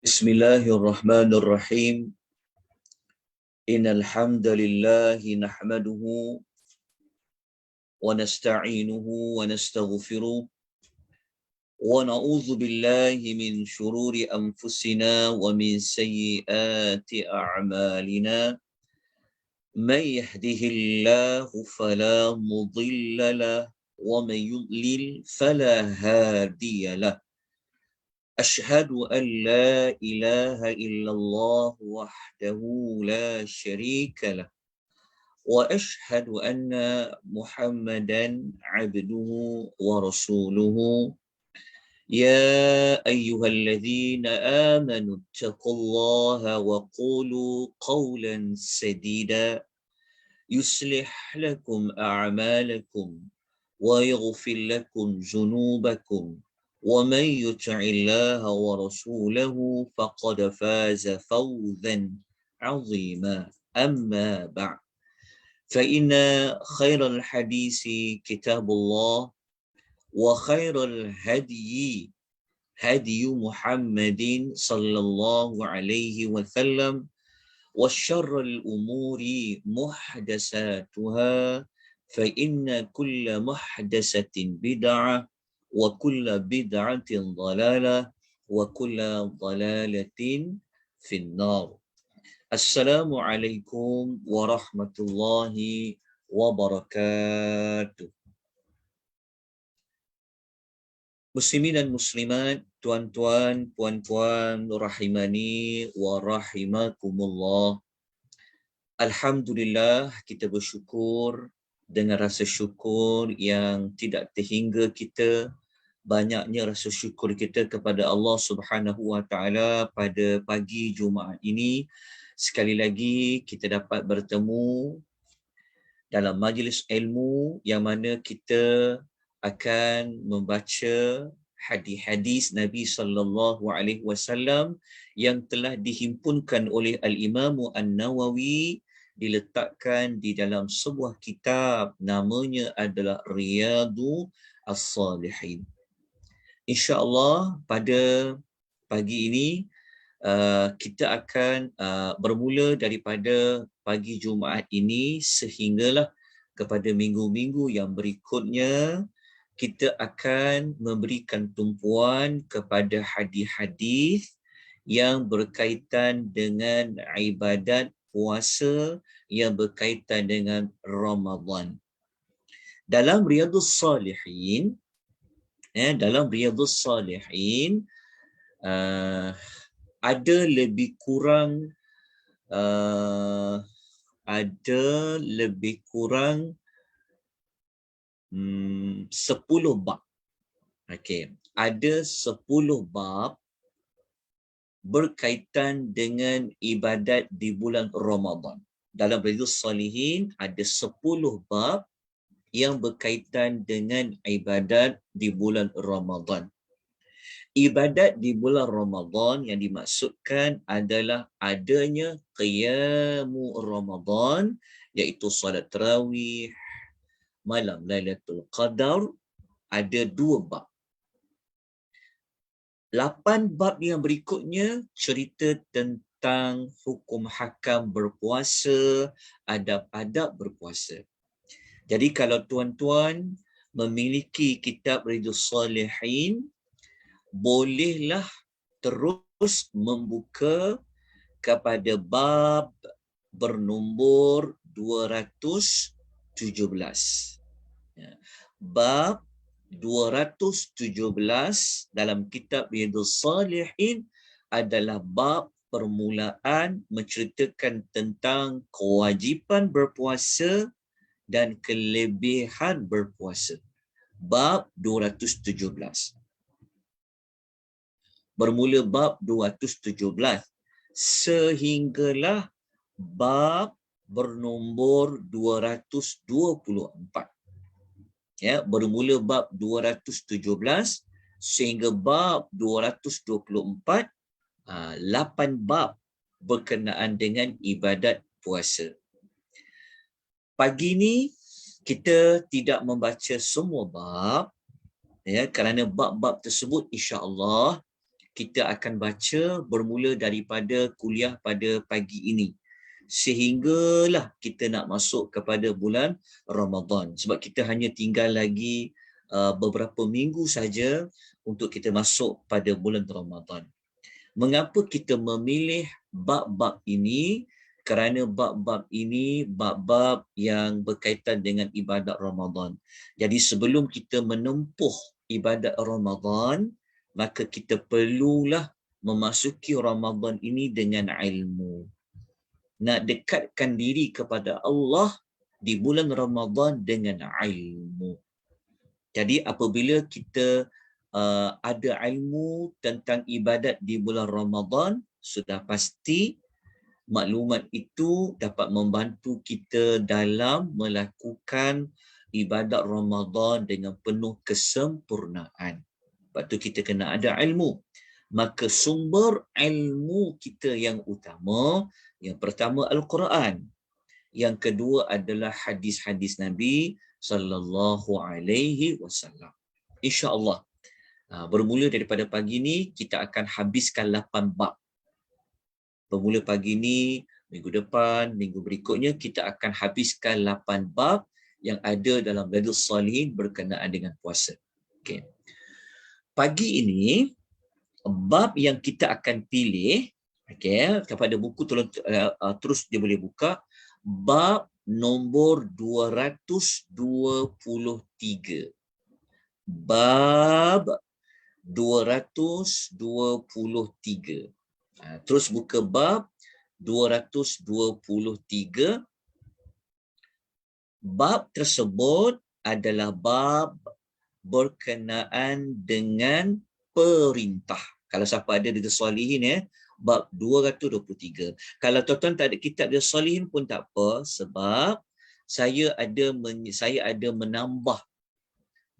Bismillahirrahmanirrahim. Innal hamdalillah nahmaduhu wa nasta'inuhu wa nastaghfiruh wa na'udzu billahi min shururi anfusina wa min sayyiati a'malina. Man yahdihillahu fala mudilla lahu wa man yudlil fala hadiya lahu. أشهد أن لا إله إلا الله وحده لا شريك له وأشهد أن محمدا عبده ورسوله يا أيها الذين آمنوا اتقوا الله وقولوا قولا سديدا يصلح لكم أعمالكم ويغفر لكم ذنوبكم ومن يطع الله ورسوله فقد فاز فوزا عظيما أما بعد فإن خير الحديث كتاب الله وخير الهدي هدي محمد صلى الله عليه وسلم وشر الأمور محدثاتها فإن كل محدثة بدعة وكل بدعة ضلالة وكل ضلالة في النار. السلام عليكم ورحمة الله وبركاته. Muslimin dan muslimat, tuan-tuan, puan-puan, rahimani wa rahimakumullah. Alhamdulillah, kita bersyukur dengan rasa syukur yang tidak terhingga kita. Banyaknya rasa syukur kita kepada Allah Subhanahu wa taala pada pagi Jumaat ini. Sekali lagi kita dapat bertemu dalam majlis ilmu yang mana kita akan membaca hadis-hadis Nabi sallallahu alaihi wasallam yang telah dihimpunkan oleh Al-Imam An-Nawawi, diletakkan di dalam sebuah kitab, namanya adalah Riyadhus Shalihin. InsyaAllah pada pagi ini kita akan bermula daripada pagi Jumaat ini sehinggalah kepada minggu-minggu yang berikutnya. Kita akan memberikan tumpuan kepada hadis-hadis yang berkaitan dengan ibadat puasa yang berkaitan dengan Ramadan. Dalam Riyadhus Shalihin, ada lebih kurang 10 bab. Okey, ada 10 bab berkaitan dengan ibadat di bulan Ramadan. Dalam Riyadhus Shalihin ada 10 bab yang berkaitan dengan ibadat di bulan Ramadan. Ibadat di bulan Ramadan yang dimaksudkan adalah adanya qiyamu Ramadan, iaitu solat tarawih, malam Lailatul Qadar. Ada 2 bab. 8 bab yang berikutnya cerita tentang hukum hakam berpuasa, adab-adab berpuasa. Jadi kalau tuan-tuan memiliki kitab Riyadhus Shalihin, bolehlah terus membuka kepada bab bernombor 217. Bab 217 dalam kitab Riyadhus Shalihin adalah bab permulaan menceritakan tentang kewajipan berpuasa dan kelebihan berpuasa. Bab 217. Bermula bab 217 sehinggalah bab bernombor 224. Ya, bermula bab 217 sehingga bab 224, 8 bab berkenaan dengan ibadat puasa. Pagi ni kita tidak membaca semua bab, ya, kerana bab-bab tersebut insya-Allah kita akan baca bermula daripada kuliah pada pagi ini sehinggalah kita nak masuk kepada bulan Ramadan, sebab kita hanya tinggal lagi beberapa minggu saja untuk kita masuk pada bulan Ramadan. Mengapa kita memilih bab-bab ini? Kerana bab-bab ini bab-bab yang berkaitan dengan ibadat Ramadan. Jadi sebelum kita menempuh ibadat Ramadan, maka kita perlulah memasuki Ramadan ini dengan ilmu. Nak dekatkan diri kepada Allah di bulan Ramadan dengan ilmu. Jadi apabila kita ada ilmu tentang ibadat di bulan Ramadan, sudah pasti maklumat itu dapat membantu kita dalam melakukan ibadat Ramadan dengan penuh kesempurnaan. Lepas tu kita kena ada ilmu. Maka sumber ilmu kita yang utama, yang pertama Al-Quran. Yang kedua adalah hadis-hadis Nabi sallallahu alaihi wasallam. Insya-Allah. Bermula daripada pagi ni kita akan habiskan 8 bab. Bermula pagi ni, minggu depan, minggu berikutnya kita akan habiskan 8 bab yang ada dalam Riyadhus Shalihin berkenaan dengan puasa. Okey. Pagi ini bab yang kita akan pilih, okey, kepada buku tolong terus dia boleh buka, bab nombor 223. Bab 223. Terus buka bab 223. Bab tersebut adalah bab berkenaan dengan perintah. Kalau siapa ada di Shalihin bab 223. Kalau tuan-tuan tak ada kitab di Shalihin pun tak apa, sebab saya ada menambah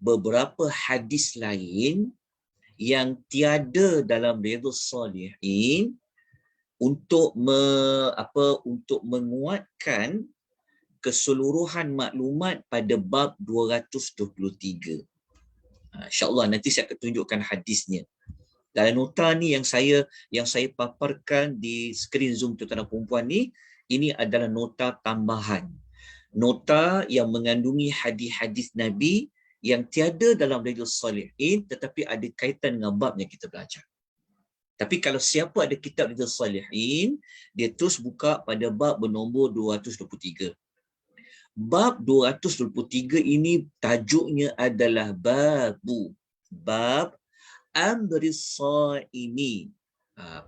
beberapa hadis lain yang tiada dalam Riyadhus Shalihin untuk untuk menguatkan keseluruhan maklumat pada bab 223. InsyaAllah nanti saya akan tunjukkan hadisnya. Dalam nota ni yang saya paparkan di skrin Zoom tuan-tuan dan perempuan ni, ini adalah nota tambahan. Nota yang mengandungi hadis-hadis Nabi yang tiada dalam Riyadhus Shalihin tetapi ada kaitan dengan bab yang kita belajar. Tapi kalau siapa ada kitab Riyadhus Shalihin, dia terus buka pada bab bernombor 223. Bab 223 ini tajuknya adalah bab amris shaimi,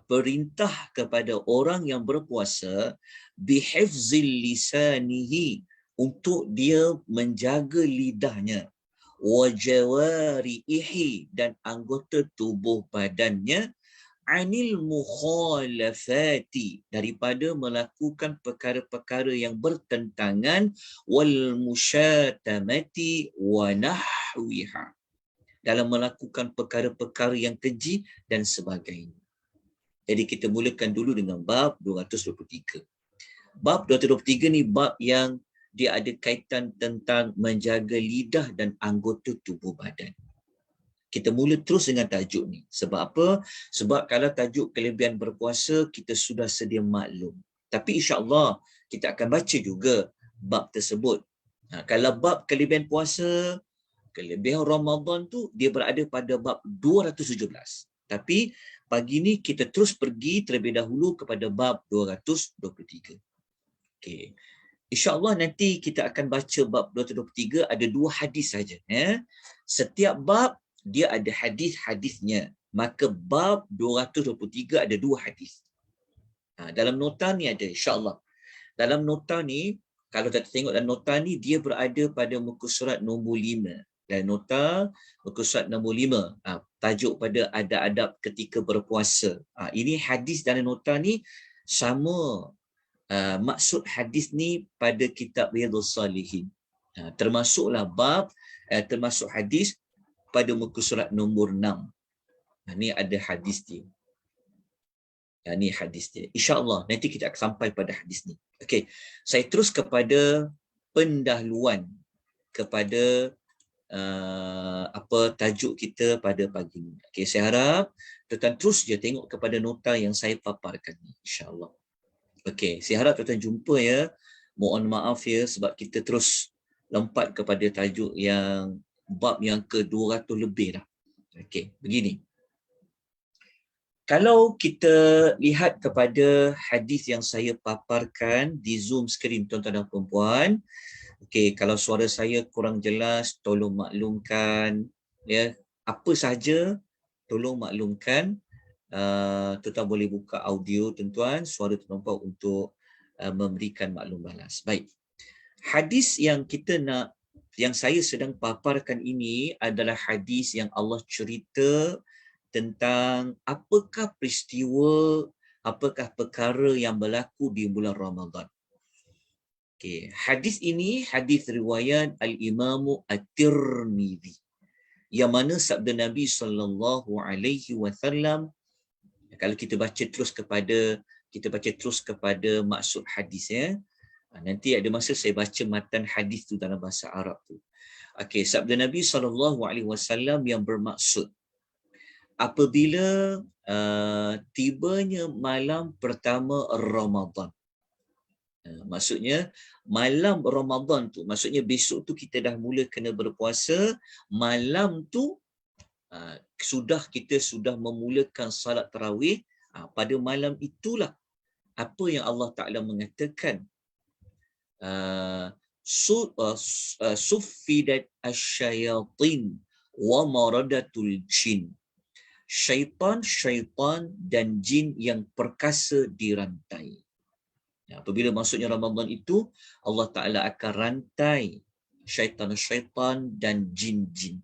perintah kepada orang yang berpuasa bihifzil lisanihi, untuk dia menjaga lidahnya, wa jawarihi, dan anggota tubuh badannya, anil mukhalafati, daripada melakukan perkara-perkara yang bertentangan, wal musyatamati wa nahwiha, dalam melakukan perkara-perkara yang keji dan sebagainya. Jadi kita mulakan dulu dengan bab 223. Bab 223 ni bab yang dia ada kaitan tentang menjaga lidah dan anggota tubuh badan. Kita mula terus dengan tajuk ni. Sebab apa? Sebab kalau tajuk kelebihan berpuasa, kita sudah sedia maklum. Tapi insya-Allah kita akan baca juga bab tersebut. Kalau bab kelebihan puasa, kelebihan Ramadan tu, dia berada pada bab 217. Tapi pagi ni kita terus pergi terlebih dahulu kepada bab 223. Okey. InsyaAllah nanti kita akan baca bab 223, ada 2 hadis saja. Setiap bab dia ada hadis-hadisnya. Maka bab 223 ada 2 hadis. Dalam nota ni ada, insyaAllah. Dalam nota ni, kalau kita tengok dalam nota ni, dia berada pada muka surat nombor 5. Dan nota muka surat nombor 5. Tajuk pada adab-adab ketika berpuasa. Ini hadis dalam nota ni sama. Maksud hadis ni pada kitab Riyadhus Shalihin. Termasuklah bab, termasuk hadis pada muka surat nombor 6. Ini ada hadis dia. Ini hadis dia. InsyaAllah nanti kita akan sampai pada hadis ni. Okey, saya terus kepada pendahuluan kepada apa tajuk kita pada pagi ini. Okey, saya harap tuan-tuan terus je tengok kepada nota yang saya paparkan ni, insya-Allah. Okey, saya harap tuan-tuan jumpa ya. Mohon maaf ya sebab kita terus lompat kepada tajuk yang bab yang ke-200 lebih dah. Okey, begini. Kalau kita lihat kepada hadis yang saya paparkan di Zoom screen tuan-tuan dan puan-puan, okey, kalau suara saya kurang jelas tolong maklumkan ya. Apa saja tolong maklumkan. Tuan-tuan boleh buka audio tuan-tuan, suara tuan-tuan untuk memberikan maklum balas. Baik. Hadis yang kita nak, yang saya sedang paparkan ini adalah hadis yang Allah cerita tentang apakah peristiwa, apakah perkara yang berlaku di bulan Ramadan. Okay. Hadis ini hadis riwayat Al-Imam At-Tirmidzi, yang mana sabda Nabi sallallahu alaihi wasallam, kalau kita baca terus kepada maksud hadis ya. Nanti ada masa saya baca matan hadis tu dalam bahasa Arab tu. Okey, sabda Nabi sallallahu alaihi wasallam yang bermaksud apabila tibanya malam pertama Ramadan. Maksudnya malam Ramadan tu, maksudnya besok tu kita dah mula kena berpuasa, malam tu kita sudah memulakan salat tarawih, pada malam itulah apa yang Allah Ta'ala mengatakan, suffidat asyayatin wa maradatul jin. Syaitan dan jin yang perkasa dirantai. Apabila masuknya Ramadan itu, Allah Ta'ala akan rantai syaitan dan jin-jin.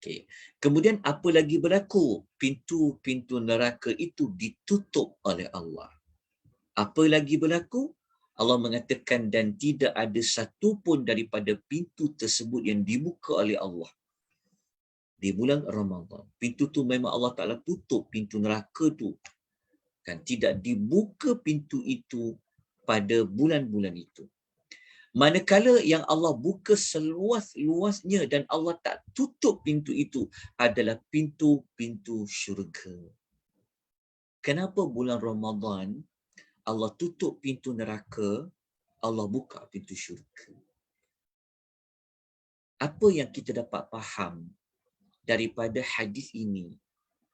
Okay. Kemudian apa lagi berlaku? Pintu-pintu neraka itu ditutup oleh Allah. Apa lagi berlaku? Allah mengatakan dan tidak ada satu pun daripada pintu tersebut yang dibuka oleh Allah di bulan Ramadan. Pintu tu memang Allah Ta'ala tutup, pintu neraka tu. Kan tidak dibuka pintu itu pada bulan-bulan itu. Manakala yang Allah buka seluas-luasnya dan Allah tak tutup pintu itu adalah pintu-pintu syurga. Kenapa bulan Ramadan Allah tutup pintu neraka, Allah buka pintu syurga? Apa yang kita dapat faham daripada hadis ini?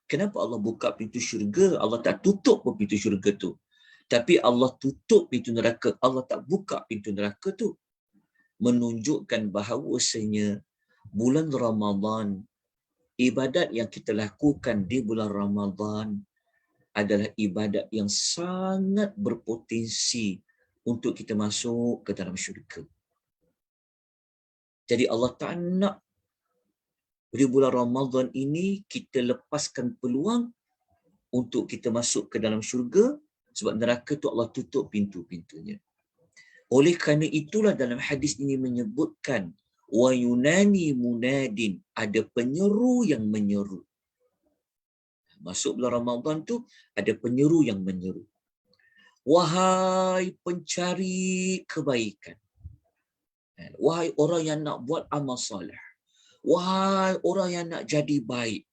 Kenapa Allah buka pintu syurga? Allah tak tutup pun pintu syurga tu. Tapi Allah tutup pintu neraka, Allah tak buka pintu neraka tu. Menunjukkan bahawasanya bulan Ramadan, ibadat yang kita lakukan di bulan Ramadan adalah ibadat yang sangat berpotensi untuk kita masuk ke dalam syurga. Jadi Allah tak nak di bulan Ramadan ini kita lepaskan peluang untuk kita masuk ke dalam syurga, sebab neraka tu Allah tutup pintu-pintunya. Oleh kerana itulah dalam hadis ini menyebutkan wa yunani munadin, ada penyeru yang menyeru. Masuk bulan Ramadan tu ada penyeru yang menyeru. Wahai pencari kebaikan. Wahai orang yang nak buat amal soleh. Wahai orang yang nak jadi baik.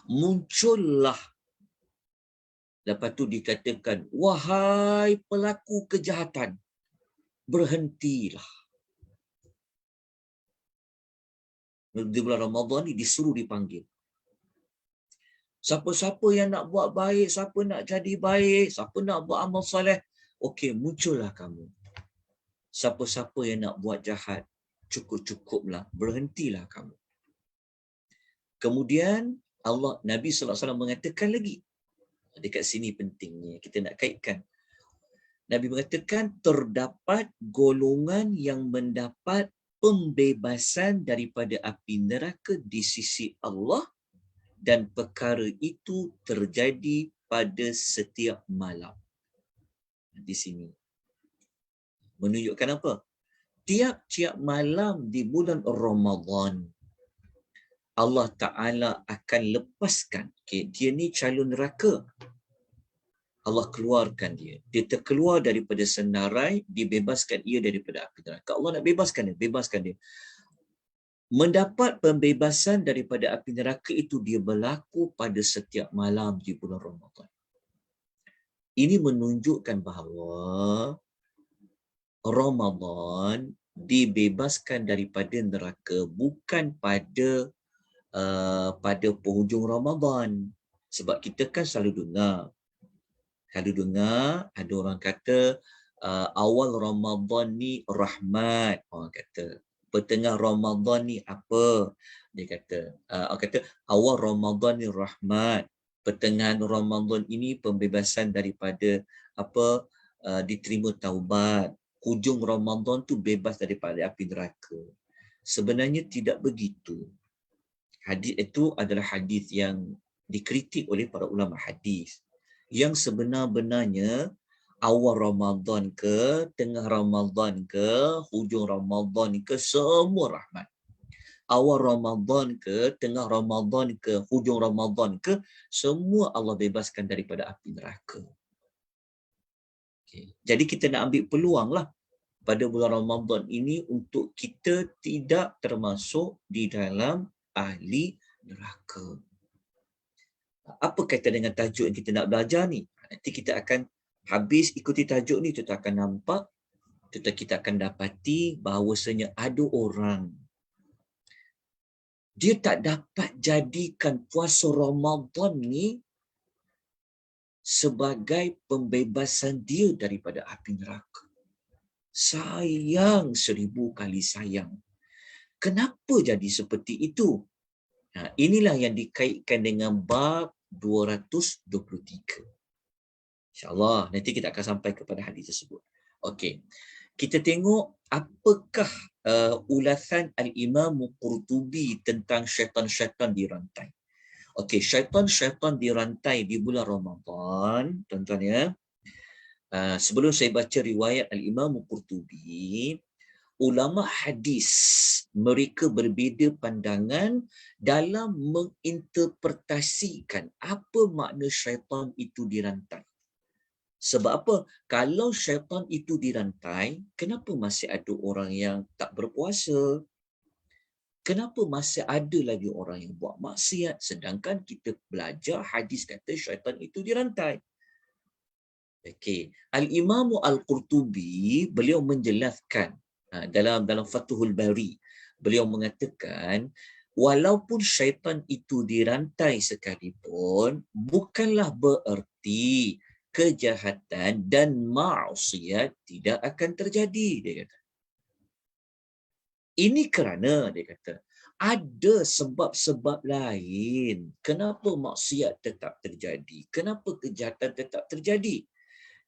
Muncullah. Lepas tu dikatakan, wahai pelaku kejahatan, berhentilah. Di bulan Ramadan ni disuruh dipanggil. Siapa-siapa yang nak buat baik, siapa nak jadi baik, siapa nak buat amal soleh, okey, muncullah kamu. Siapa-siapa yang nak buat jahat, cukup-cukuplah, berhentilah kamu. Kemudian Nabi SAW mengatakan lagi, dekat sini pentingnya kita nak kaitkan. Nabi mengatakan terdapat golongan yang mendapat pembebasan daripada api neraka di sisi Allah, dan perkara itu terjadi pada setiap malam. Di sini menunjukkan apa? Tiap-tiap malam di bulan Ramadan Allah Ta'ala akan lepaskan. Okay, dia ni calon neraka. Allah keluarkan dia. Dia terkeluar daripada senarai, dibebaskan ia daripada api neraka. Allah nak bebaskan dia. mendapat pembebasan daripada api neraka itu dia berlaku pada setiap malam di bulan Ramadan. Ini menunjukkan bahawa Ramadan dibebaskan daripada neraka bukan pada penghujung Ramadan. Sebab kita kan selalu dengar ada orang kata awal Ramadan ni rahmat, orang kata pertengah Ramadan ni apa, dia kata orang kata awal Ramadan ni rahmat, pertengahan Ramadan ini pembebasan daripada diterima taubat, hujung Ramadan tu bebas daripada api neraka. Sebenarnya tidak begitu. Hadis itu adalah hadis yang dikritik oleh para ulama hadis. Yang sebenar-benarnya awal Ramadan ke, tengah Ramadan ke, hujung Ramadan ke, semua rahmat. Awal Ramadan ke, tengah Ramadan ke, hujung Ramadan ke, semua Allah bebaskan daripada api neraka. Okay. Jadi kita nak ambil peluang lah pada bulan Ramadan ini untuk kita tidak termasuk di dalam ahli neraka. Apa kaitan dengan tajuk yang kita nak belajar ni? Nanti kita akan habis ikuti tajuk ni, kita akan nampak, kita akan dapati bahawasanya ada orang dia tak dapat jadikan puasa Ramadan ni sebagai pembebasan dia daripada api neraka. Sayang 1000 kali sayang. Kenapa jadi seperti itu? Nah, inilah yang dikaitkan dengan bab 223. InsyaAllah nanti kita akan sampai kepada hadis tersebut. Okey. Kita tengok apakah ulasan Al-Imam Qurtubi tentang syaitan-syaitan dirantai. Okey, syaitan-syaitan dirantai di bulan Ramadan, tuan-tuan ya. Sebelum saya baca riwayat Al-Imam Qurtubi, ulama hadis mereka berbeza pandangan dalam menginterpretasikan apa makna syaitan itu dirantai. Sebab apa? Kalau syaitan itu dirantai, kenapa masih ada orang yang tak berpuasa? Kenapa masih ada lagi orang yang buat maksiat sedangkan kita belajar hadis kata syaitan itu dirantai? Okey, Al-Imam Al-Qurtubi beliau menjelaskan dalam Fathul Bari, beliau mengatakan walaupun syaitan itu dirantai sekalipun bukanlah bererti kejahatan dan maksiat tidak akan terjadi, dia kata. Ini kerana dia kata ada sebab-sebab lain kenapa maksiat tetap terjadi, kenapa kejahatan tetap terjadi.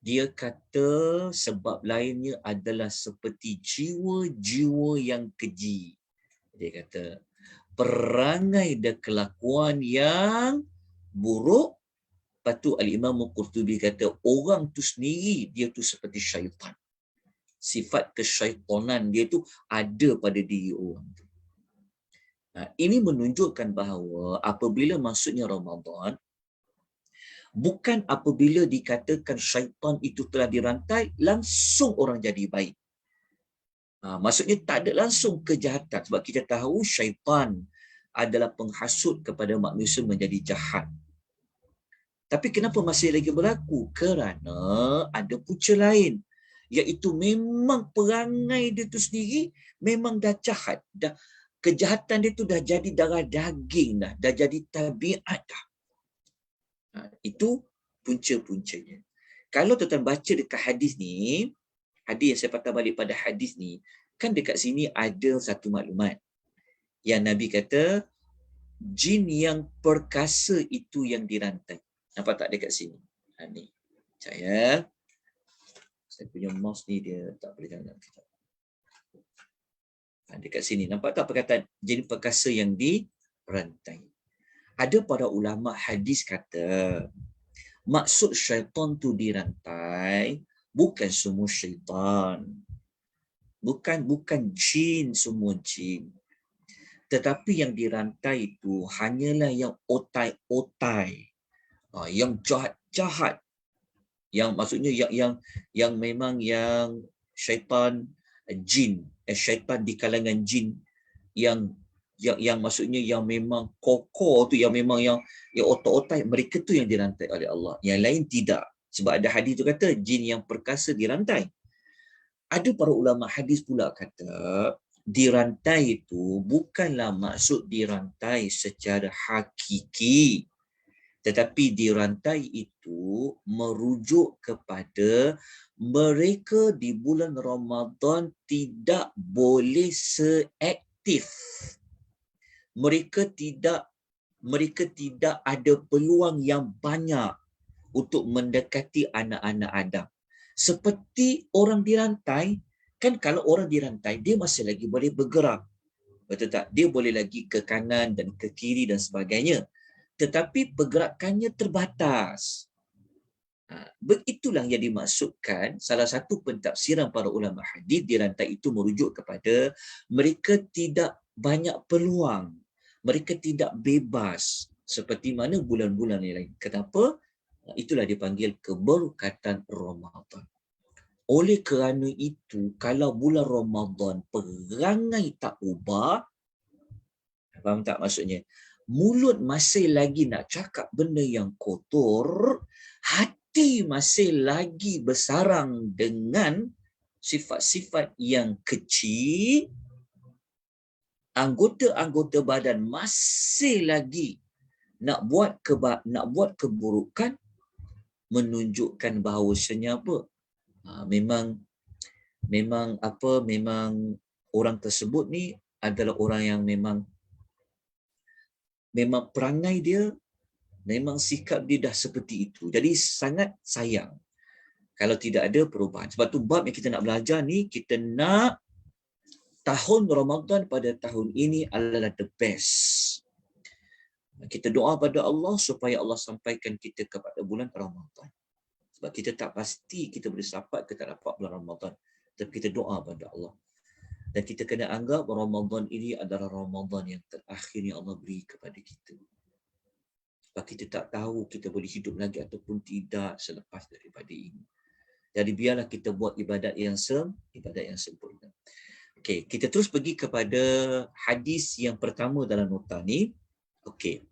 Dia kata sebab lainnya adalah seperti jiwa-jiwa yang keji. Dia kata perangai dan kelakuan yang buruk. Lepas tu Al-Imam Qurtubi kata orang tu sendiri dia tu seperti syaitan. Sifat kesyaitanan dia tu ada pada diri orang tu. Ini menunjukkan bahawa apabila masuknya Ramadan, bukan apabila dikatakan syaitan itu telah dirantai, langsung orang jadi baik. Maksudnya tak ada langsung kejahatan. Sebab kita tahu syaitan adalah penghasut kepada manusia menjadi jahat. Tapi kenapa masih lagi berlaku? Kerana ada punca lain. Iaitu memang perangai dia tu sendiri memang dah jahat. Kejahatan dia tu dah jadi darah daging dah. Dah jadi tabiat dah. Itu punca-puncanya. Kalau tuan-tuan baca dekat hadis ni, hadis yang saya patah balik pada hadis ni, kan dekat sini ada satu maklumat. Yang Nabi kata, jin yang perkasa itu yang dirantai. Nampak tak dekat sini? Ni. Saya punya mouse ni dia tak boleh jalan. Dekat sini. Nampak tak perkataan jin perkasa yang dirantai? Ada para ulama hadis kata, maksud syaitan tu dirantai, bukan semua syaitan. Bukan jin, semua jin. Tetapi yang dirantai itu hanyalah yang otai-otai. Yang jahat-jahat. Yang maksudnya yang memang yang syaitan jin, syaitan di kalangan jin yang yang maksudnya yang memang kokoh tu, yang memang yang otak-otak mereka tu yang dirantai oleh Allah. Yang lain tidak. Sebab ada hadis tu kata jin yang perkasa dirantai. Ada para ulama hadis pula kata dirantai itu bukanlah maksud dirantai secara hakiki, tetapi dirantai itu merujuk kepada mereka di bulan Ramadan tidak boleh seaktif. Mereka tidak ada peluang yang banyak untuk mendekati anak-anak Adam. Seperti orang dirantai, kan kalau orang dirantai, dia masih lagi boleh bergerak. Betul tak? Dia boleh lagi ke kanan dan ke kiri dan sebagainya. Tetapi pergerakannya terbatas. Begitulah yang dimaksudkan salah satu pentafsiran para ulama hadis dirantai itu merujuk kepada mereka tidak banyak peluang. Mereka tidak bebas seperti mana bulan-bulan yang lain. Kenapa? Itulah dipanggil keberkatan Ramadan. Oleh kerana itu, kalau bulan Ramadan perangai tak ubah, faham tak maksudnya? Mulut masih lagi nak cakap benda yang kotor, hati masih lagi bersarang dengan sifat-sifat yang kecil, anggota-anggota badan masih lagi nak buat keburukan, menunjukkan bahawasanya apa? Memang orang tersebut ni adalah orang yang memang perangai dia, memang sikap dia dah seperti itu. Jadi sangat sayang kalau tidak ada perubahan. Sebab tu bab yang kita nak belajar ni, kita nak tahun Ramadan pada tahun ini adalah the best. Kita doa pada Allah supaya Allah sampaikan kita kepada bulan Ramadan. Sebab kita tak pasti kita boleh dapat ke tak dapat bulan Ramadan. Tapi kita doa pada Allah. Dan kita kena anggap Ramadan ini adalah Ramadan yang terakhir yang Allah beri kepada kita. Sebab kita tak tahu kita boleh hidup lagi ataupun tidak selepas daripada ini. Jadi biarlah kita buat ibadat yang sempurna. Okey, kita terus pergi kepada hadis yang pertama dalam nota ni. Okey.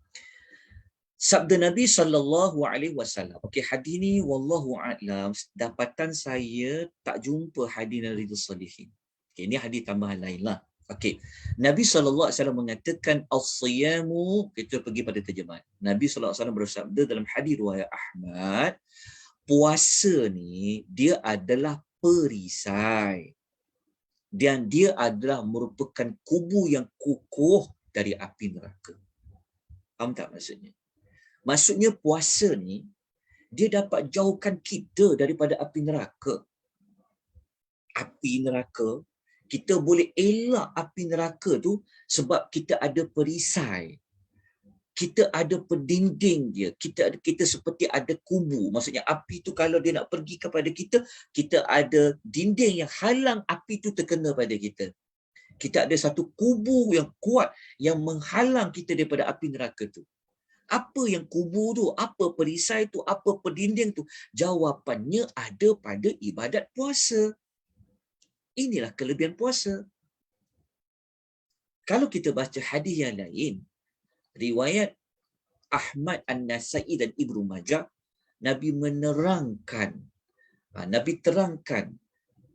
Sabda Nabi SAW. Okey, hadis ni wallahu a'lam, dapatan saya tak jumpa hadis dari Riyadhus Shalihin. Okey, ini hadis tambahan lain lah. Okey. Nabi SAW mengatakan as-siyamu, kita pergi pada terjemahan. Nabi SAW bersabda dalam hadis riwayat Ahmad, puasa ni dia adalah perisai. Dan dia adalah merupakan kubu yang kukuh dari api neraka. Faham tak maksudnya? Maksudnya puasa ni, dia dapat jauhkan kita daripada api neraka. Api neraka, kita boleh elak api neraka tu sebab kita ada perisai. Kita ada pendinding dia. Kita seperti ada kubu. Maksudnya api tu kalau dia nak pergi kepada kita, kita ada dinding yang halang api tu terkena pada kita. Kita ada satu kubu yang kuat yang menghalang kita daripada api neraka tu. Apa yang kubu tu? Apa perisai tu? Apa pendinding tu? Jawapannya ada pada ibadat puasa. Inilah kelebihan puasa. Kalau kita baca hadis yang lain, riwayat Ahmad An-Nasai dan Ibnu Majah, Nabi menerangkan, Nabi terangkan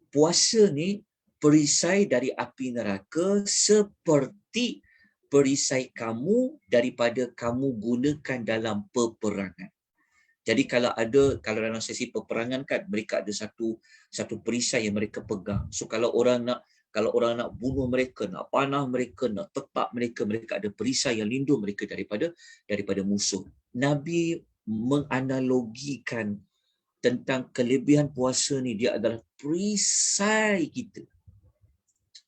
puasa ni perisai dari api neraka seperti perisai kamu daripada kamu gunakan dalam peperangan. Jadi kalau dalam sesi peperangan kan mereka ada satu perisai yang mereka pegang. So kalau orang nak bunuh mereka, nak panah mereka, nak tepak mereka, mereka ada perisai yang lindung mereka daripada musuh. Nabi menganalogikan tentang kelebihan puasa ni, dia adalah perisai kita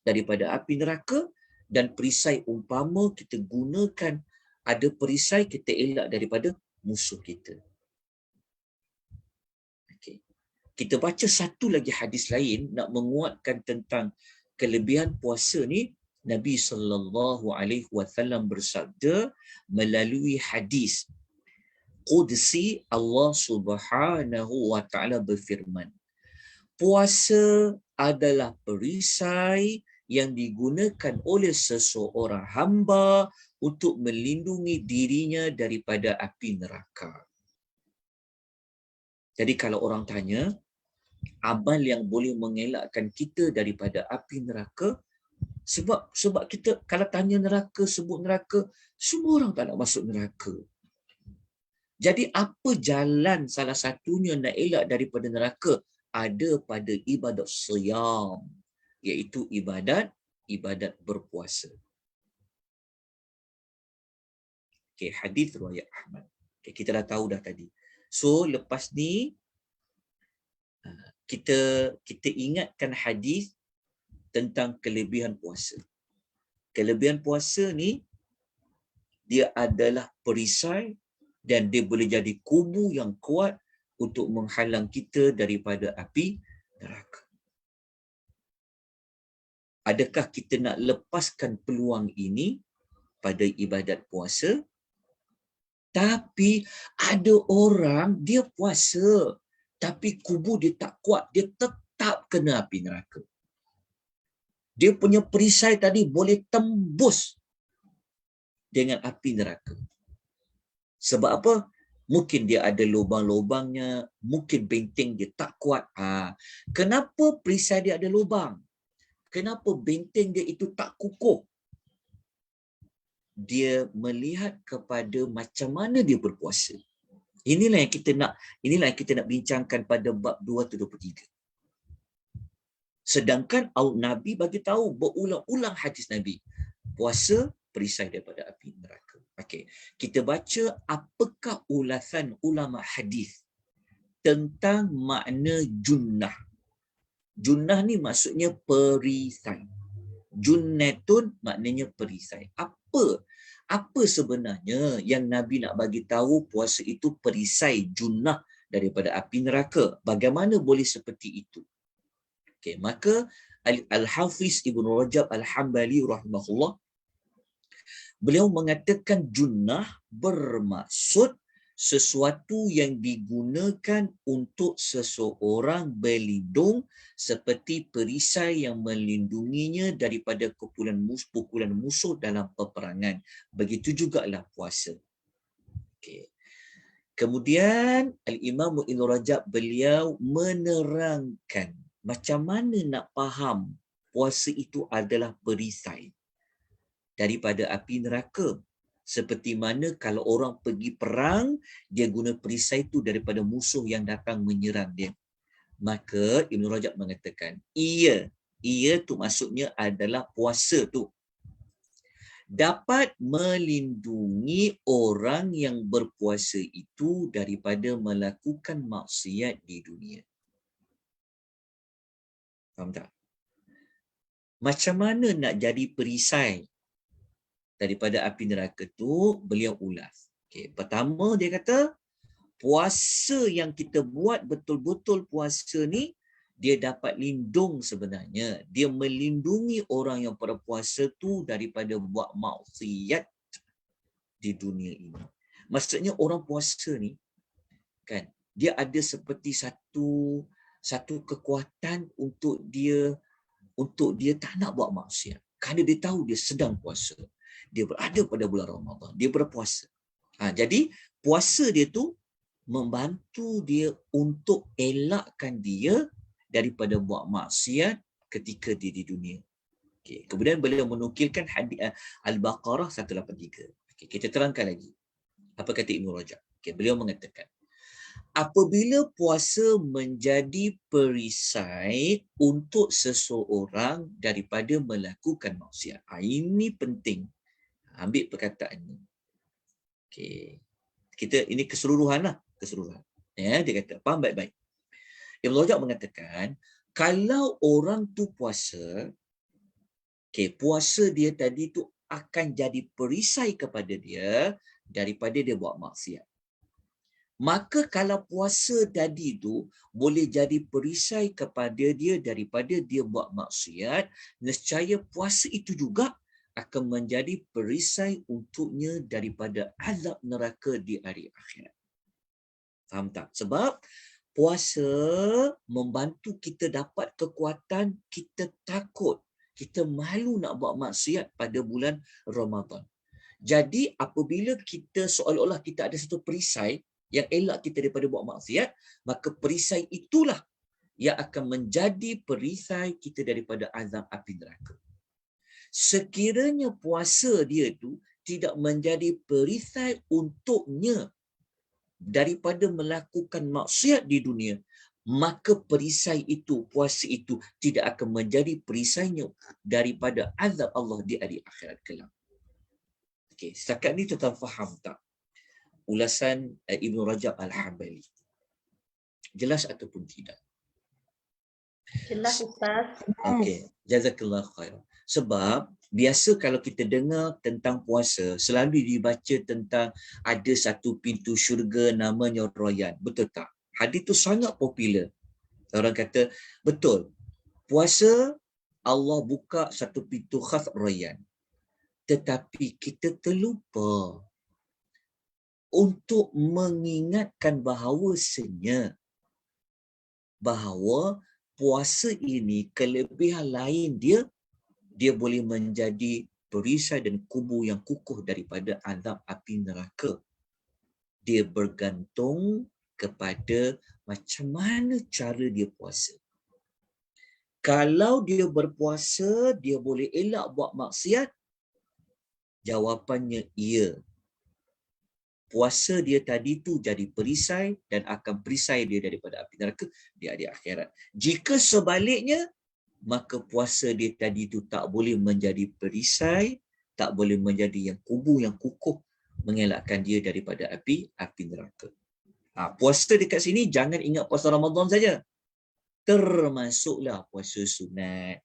daripada api neraka, dan perisai umpama kita gunakan, ada perisai kita elak daripada musuh kita. Okay. Kita baca satu lagi hadis lain nak menguatkan tentang kelebihan puasa ni. Nabi SAW bersabda melalui hadis Qudsi, Allah Subhanahu wa taala berfirman, puasa adalah perisai yang digunakan oleh seseorang hamba untuk melindungi dirinya daripada api neraka. Jadi kalau orang tanya, amal yang boleh mengelakkan kita daripada api neraka, sebab kita kalau tanya neraka, sebut neraka, semua orang tak nak masuk neraka. Jadi apa jalan salah satunya nak elak daripada neraka? Ada pada ibadat siyam, iaitu ibadat berpuasa. Okay, hadis riwayat Ahmad. Okay, kita dah tahu dah tadi. So lepas ni kita ingatkan hadis tentang kelebihan puasa. Kelebihan puasa ni dia adalah perisai dan dia boleh jadi kubu yang kuat untuk menghalang kita daripada api neraka. Adakah kita nak lepaskan peluang ini pada ibadat puasa? Tapi ada orang dia puasa tapi kubu dia tak kuat, dia tetap kena api neraka. Dia punya perisai tadi boleh tembus dengan api neraka. Sebab apa? Mungkin dia ada lubang-lubangnya, mungkin benteng dia tak kuat. Kenapa perisai dia ada lubang? Kenapa benteng dia itu tak kukuh? Dia melihat kepada macam mana dia berpuasa. Inilah yang kita nak bincangkan pada bab 223. Sedangkan Nabi bagi tahu berulang-ulang hadis Nabi, puasa perisai daripada api neraka. Okey, kita baca apakah ulasan ulama hadis tentang makna junnah. Junnah ni maksudnya perisai. Junnatun maknanya perisai. Apa sebenarnya yang Nabi nak bagi tahu puasa itu perisai junnah daripada api neraka? Bagaimana boleh seperti itu? Okey, maka Al-Hafiz Ibn Rajab Al-Hambali rahimahullah, beliau mengatakan junnah bermaksud sesuatu yang digunakan untuk seseorang berlindung seperti perisai yang melindunginya daripada pukulan musuh dalam peperangan. Begitu jugalah puasa. Okay. Kemudian Al-Imam Ibn Rajab beliau menerangkan macam mana nak faham puasa itu adalah perisai daripada api neraka. Seperti mana kalau orang pergi perang, dia guna perisai itu daripada musuh yang datang menyerang dia. Maka Ibn Rajab mengatakan, ia tu maksudnya adalah puasa tu dapat melindungi orang yang berpuasa itu daripada melakukan maksiat di dunia. Faham tak? Macam mana nak jadi perisai daripada api neraka tu, beliau ulas. Okay. Pertama dia kata, puasa yang kita buat betul-betul puasa ni, dia dapat lindung sebenarnya. Dia melindungi orang yang berpuasa tu daripada buat maksiat di dunia ini. Maksudnya orang puasa ni, kan, dia ada seperti satu kekuatan untuk dia tak nak buat maksiat. Kerana dia tahu dia sedang puasa. Dia berada pada bulan Ramadan. Dia berpuasa. Jadi puasa dia tu membantu dia untuk elakkan dia daripada buat maksiat ketika dia di dunia. Okay. Kemudian beliau menukilkan hadis Al-Baqarah 183. Okay. Kita terangkan lagi. Apa kata Ibn Rajab? Okay. Beliau mengatakan, apabila puasa menjadi perisai untuk seseorang daripada melakukan maksiat. Ini penting. Ambil perkataan ini. Okay. Ini keseluruhan. Ya, dia kata, faham baik-baik. Ibn Rajab mengatakan, kalau orang tu puasa, puasa dia tadi tu akan jadi perisai kepada dia daripada dia buat maksiat. Maka kalau puasa tadi tu boleh jadi perisai kepada dia daripada dia buat maksiat, nescaya puasa itu juga akan menjadi perisai untuknya daripada azab neraka di hari akhirat. Faham tak? Sebab puasa membantu kita dapat kekuatan, kita takut. Kita malu nak buat maksiat pada bulan Ramadan. Jadi apabila kita seolah-olah kita ada satu perisai yang elak kita daripada buat maksiat, maka perisai itulah yang akan menjadi perisai kita daripada azab api neraka. Sekiranya puasa dia tu tidak menjadi perisai untuknya daripada melakukan maksiat di dunia, maka perisai itu, puasa itu tidak akan menjadi perisainya daripada azab Allah di hari akhirat kelak. Okey, setakat ni tuan faham tak ulasan Ibn Rajab Al-Hambali? Jelas ataupun tidak? Jelas Ustaz. Okey, jazakallah khair. Sebab biasa kalau kita dengar tentang puasa, selalu dibaca tentang ada satu pintu syurga namanya Rayyan. Betul tak? Hadis tu sangat popular. Orang kata, betul. Puasa, Allah buka satu pintu khas Rayyan. Tetapi kita terlupa untuk mengingatkan bahawasanya bahawa puasa ini kelebihan lain dia boleh menjadi perisai dan kubu yang kukuh daripada azab api neraka. Dia bergantung kepada macam mana cara dia puasa. Kalau dia berpuasa, dia boleh elak buat maksiat? Jawapannya ya. Puasa dia tadi tu jadi perisai dan akan perisai dia daripada api neraka di hari akhirat. Jika sebaliknya, maka puasa dia tadi tu tak boleh menjadi perisai, tak boleh menjadi yang kubu, yang kukuh, mengelakkan dia daripada api neraka. Puasa dekat sini jangan ingat puasa Ramadan saja. Termasuklah puasa sunat.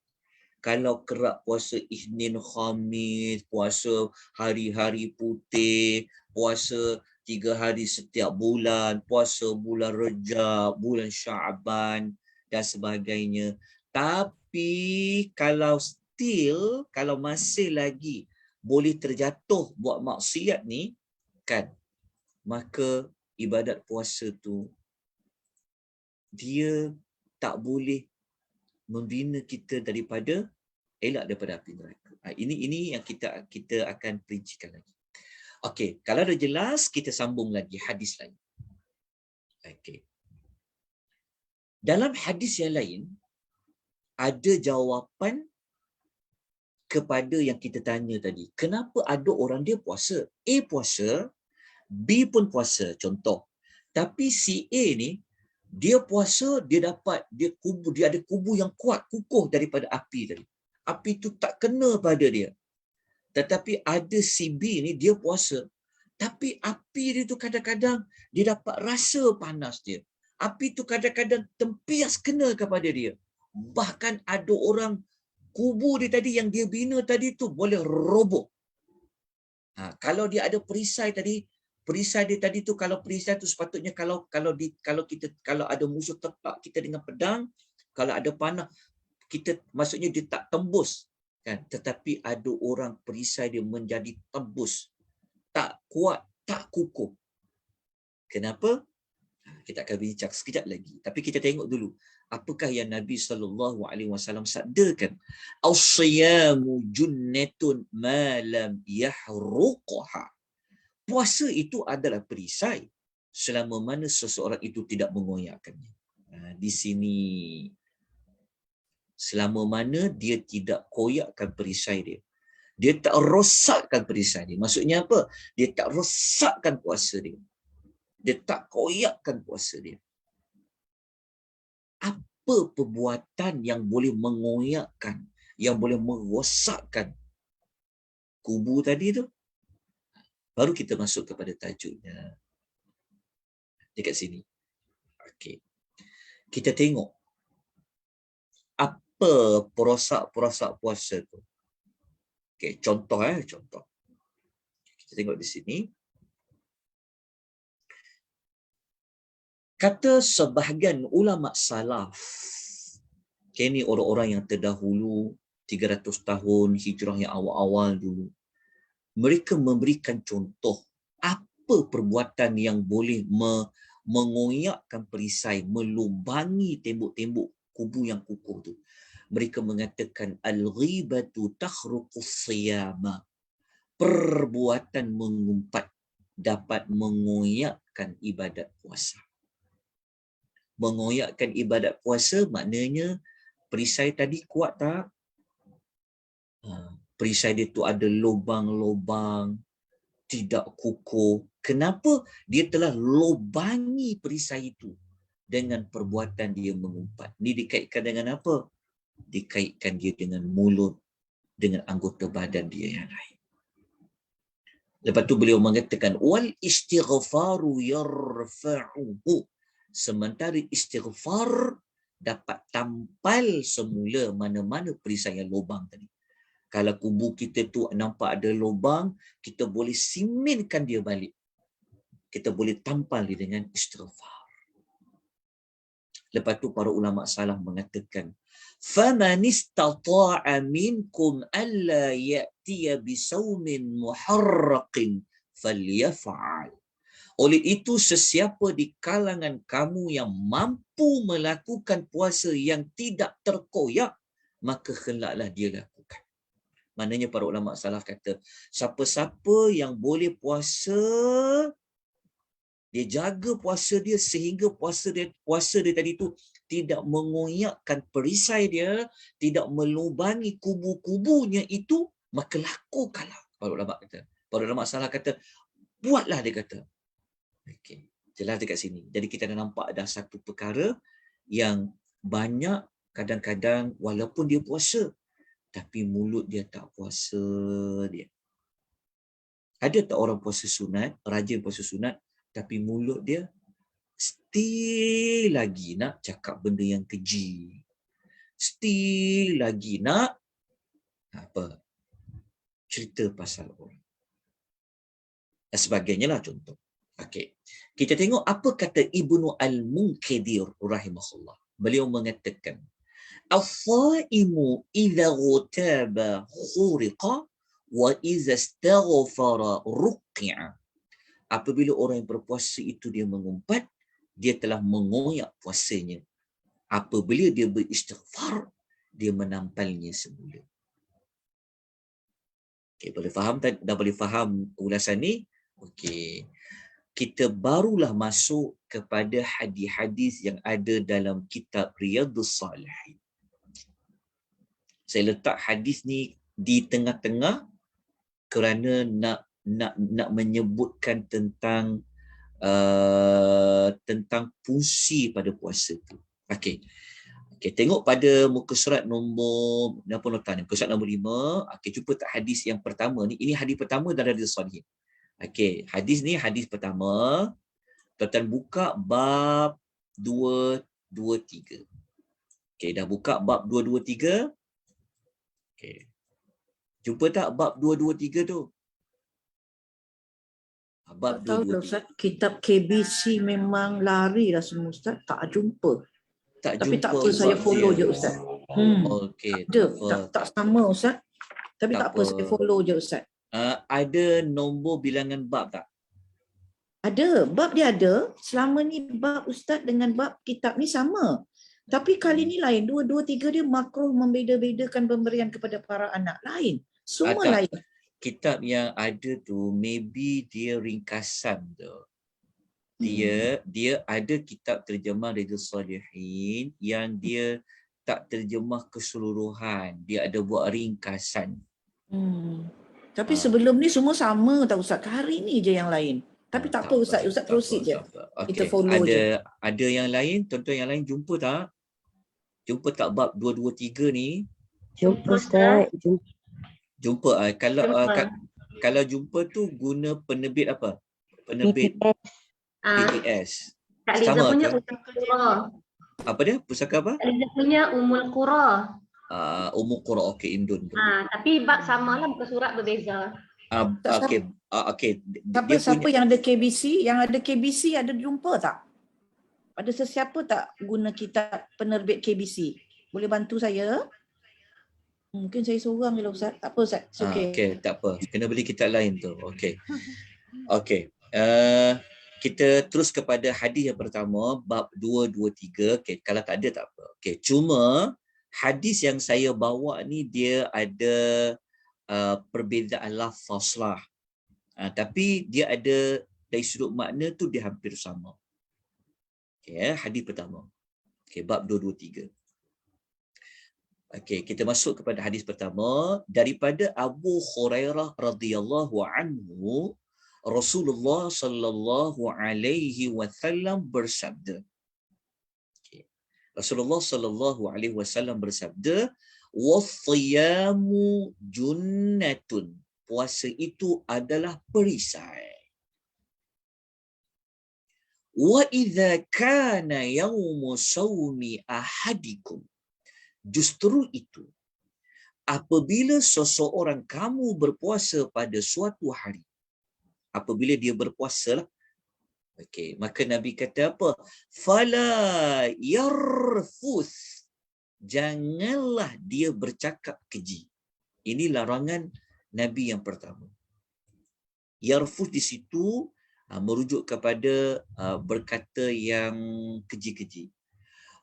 Kalau kerap puasa Isnin Khamis, puasa hari-hari putih, puasa 3 hari setiap bulan, puasa bulan Rejab, bulan Syaban dan sebagainya. Tapi kalau masih lagi boleh terjatuh buat maksiat ni, kan, maka ibadat puasa tu dia tak boleh membina kita daripada elak daripada api neraka. Ini yang kita akan perincikan lagi. Okey, kalau dah jelas, kita sambung lagi hadis lain. Okey. Dalam hadis yang lain ada jawapan kepada yang kita tanya tadi. Kenapa ada orang dia puasa? A puasa, B pun puasa, contoh. Tapi si A ni dia puasa, dia ada kubu yang kuat, kukuh daripada api tadi. Api tu tak kena pada dia. Tetapi ada si B ni dia puasa, tapi api dia tu kadang-kadang dia dapat rasa panas dia. Api tu kadang-kadang tempias kena kepada dia. Bahkan ada orang kubu dia tadi yang dia bina tadi tu boleh roboh. Kalau dia ada perisai tadi, perisai dia tadi tu, kalau perisai tu sepatutnya kalau ada musuh tepak kita dengan pedang, kalau ada panah kita, maksudnya dia tak tembus, kan? Tetapi ada orang perisai dia menjadi tembus, tak kuat, tak kukuh. Kenapa? Kita akan bincang sekejap lagi. Tapi kita tengok dulu, apakah yang Nabi SAW sabdakan? As-siyamu junnatun ma lam yahruqha. Puasa itu adalah perisai selama mana seseorang itu tidak mengoyakkannya. Di sini, selama mana dia tidak koyakkan perisai dia, dia tak rosakkan perisai dia. Maksudnya apa? Dia tak rosakkan puasa dia. Dia tak koyakkan puasa dia. Apa perbuatan yang boleh mengoyakkan, yang boleh merosakkan kubu tadi tu? Baru kita masuk kepada tajuknya. Dekat sini. Okey. Kita tengok apa perosak-perosak puasa tu. Okey, contoh. Kita tengok di sini. Kata sebahagian ulama salaf, ini orang-orang yang terdahulu 300 tahun hijrah yang awal-awal dulu, mereka memberikan contoh apa perbuatan yang boleh mengoyakkan perisai, melubangi tembok-tembok kubu yang kukuh tu. Mereka mengatakan al-ghibatu takhruqus siyama. Perbuatan mengumpat dapat mengoyakkan ibadat puasa. Mengoyakkan ibadat puasa maknanya perisai tadi kuat tak? Perisai dia tu ada lubang-lubang, tidak kukuh. Kenapa? Dia telah lubangi perisai itu dengan perbuatan dia mengumpat. Ini dikaitkan dengan apa? Dikaitkan dia dengan mulut, dengan anggota badan dia yang lain. Lepas tu beliau mengatakan wal istighfaru yarfa'uhu. Sementara istighfar dapat tampal semula mana-mana perisai yang lubang tadi. Kalau kubu kita tu nampak ada lubang, kita boleh simenkan dia balik. Kita boleh tampal dia dengan istighfar. Lepas tu para ulama salaf mengatakan, فَمَنِ اسْتَطَاعَ مِنْكُمْ أَلَّا يَأْتِيَ بِصَوْمٍ مُحَرَّقٍ فَلْيَفْعَلْ. Oleh itu, sesiapa di kalangan kamu yang mampu melakukan puasa yang tidak terkoyak, maka hendaklah dia lakukan. Maknanya para ulama salaf kata, siapa-siapa yang boleh puasa, dia jaga puasa dia sehingga puasa dia tadi tu tidak mengoyakkan perisai dia, tidak melubangi kubu-kubunya itu, maka lakukanlah. Para ulama kata. Para ulama salaf kata, buatlah dia kata. Okey, jelas dekat sini. Jadi kita dah nampak ada satu perkara yang banyak kadang-kadang walaupun dia puasa, tapi mulut dia tak puasa dia. Ada tak orang puasa sunat, rajin puasa sunat, tapi mulut dia still lagi nak cakap benda yang keji. Still lagi nak apa? Cerita pasal orang. Dan sebagainya lah contoh. Okey. Kita tengok apa kata Ibnu Al-Munkadir rahimahullah. Beliau mengatakan, "As-saimu idza ghutaba khuriqa wa idza istaghfara ruqi'a." Apabila orang yang berpuasa itu dia mengumpat, dia telah mengoyak puasanya. Apabila dia beristighfar, dia menampalnya semula. Okey, boleh faham? Dah boleh faham ulasan ni? Okey. Kita barulah masuk kepada hadis-hadis yang ada dalam kitab Riyadhus Salihin. Saya letak hadis ni di tengah-tengah kerana nak menyebutkan tentang fungsi pada puasa tu. Okey. Okey, tengok pada muka surat nombor berapa nota ni? Muka surat nombor 5. Okey, jumpa tak hadis yang pertama ni? Ini hadis pertama dari Riyadhus Salihin. Okey, hadis ni hadis pertama. Tuan-tuan buka bab 223. Okey, dah buka bab 223. Okey. Jumpa tak bab 223 tu? Bab Tak tahu dah 223. Ustaz, kitab KBC memang lari dah semua Ustaz, tak jumpa. Tak Tapi jumpa tak apa, saya bab follow dia. je Ustaz. Okey, Ada, tak sama Ustaz. Tapi Tak tak apa, saya apa. follow je Ustaz. Ada nombor bilangan bab tak? Ada, bab dia ada. Selama ni bab Ustaz dengan bab kitab ni sama. Tapi kali ni lain. 223 dia makruh membeza-bedakan pemberian kepada para anak. Lain. Semua Tak. lain. Kitab yang ada tu maybe dia ringkasan tu. Dia ada kitab terjemah Riyadhus Salihin yang dia tak terjemah keseluruhan. Dia ada buat ringkasan. Tapi sebelum ni semua sama tak Ustaz. Hari ni je yang lain. Tapi tak apa Ustaz. Ustaz proceed je. Kita Okay. follow je. Ada yang lain, tuan-tuan yang lain jumpa tak? Jumpa tak bab 223 ni? Jumpa Ustaz. Jumpa. Jumpa. Kalau jumpa tu guna penerbit apa? Penerbit PTS. Kak Liza Sama punya ke? Ummul Qura. Apa dia? Pusaka apa? Kak Liza punya Ummul Qura. Ummul Qura. Okey, Indun tu. Tapi bab samalah, muka surat berbeza. Okey. Siapa yang ada KBC? Yang ada KBC ada jumpa tak? Ada sesiapa tak guna kitab penerbit KBC? Boleh bantu saya? Mungkin saya seorang je lah Ustaz. Tak apa Ustaz. Okey, tak apa. Kena beli kitab lain tu. Okey. Okey. Kita terus kepada hadis yang pertama, bab 223. Okey, kalau tak ada tak apa. Okey, cuma hadis yang saya bawa ni dia ada perbezaan lafaz lah. Tapi dia ada dari sudut makna tu dia hampir sama. Okay, hadis pertama. Okay, bab 223. Okay, kita masuk kepada hadis pertama daripada Abu Hurairah radhiyallahu anhu. Rasulullah sallallahu alaihi wasallam bersabda. Okay. Rasulullah sallallahu alaihi wasallam bersabda, "Was-siyamu junnatun." Puasa itu adalah perisai. Wa idza kana yaumu sawmi ahadikum. Justru itu, apabila seseorang kamu berpuasa pada suatu hari, apabila dia berpuasa lah, okay, maka Nabi kata apa? Fala yarfuth. Janganlah dia bercakap keji. Ini larangan Nabi yang pertama. Yarfuth di situ merujuk kepada berkata yang keji-keji.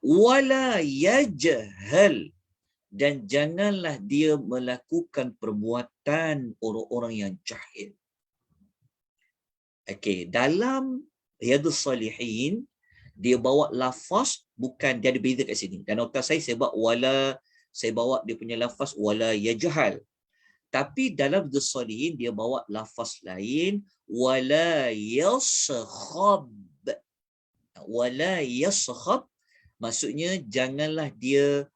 Wala yajhal, dan janganlah dia melakukan perbuatan orang-orang yang jahil. Okey, dalam Riyadhus Salihin dia bawa lafaz, bukan, dia ada beza kat sini. Dan nota saya bawa dia punya lafaz wala yajhal. Tapi dalam Riyadhus Salihin dia bawa lafaz lain, wala yaskhab. Wala yaskhab maksudnya janganlah dia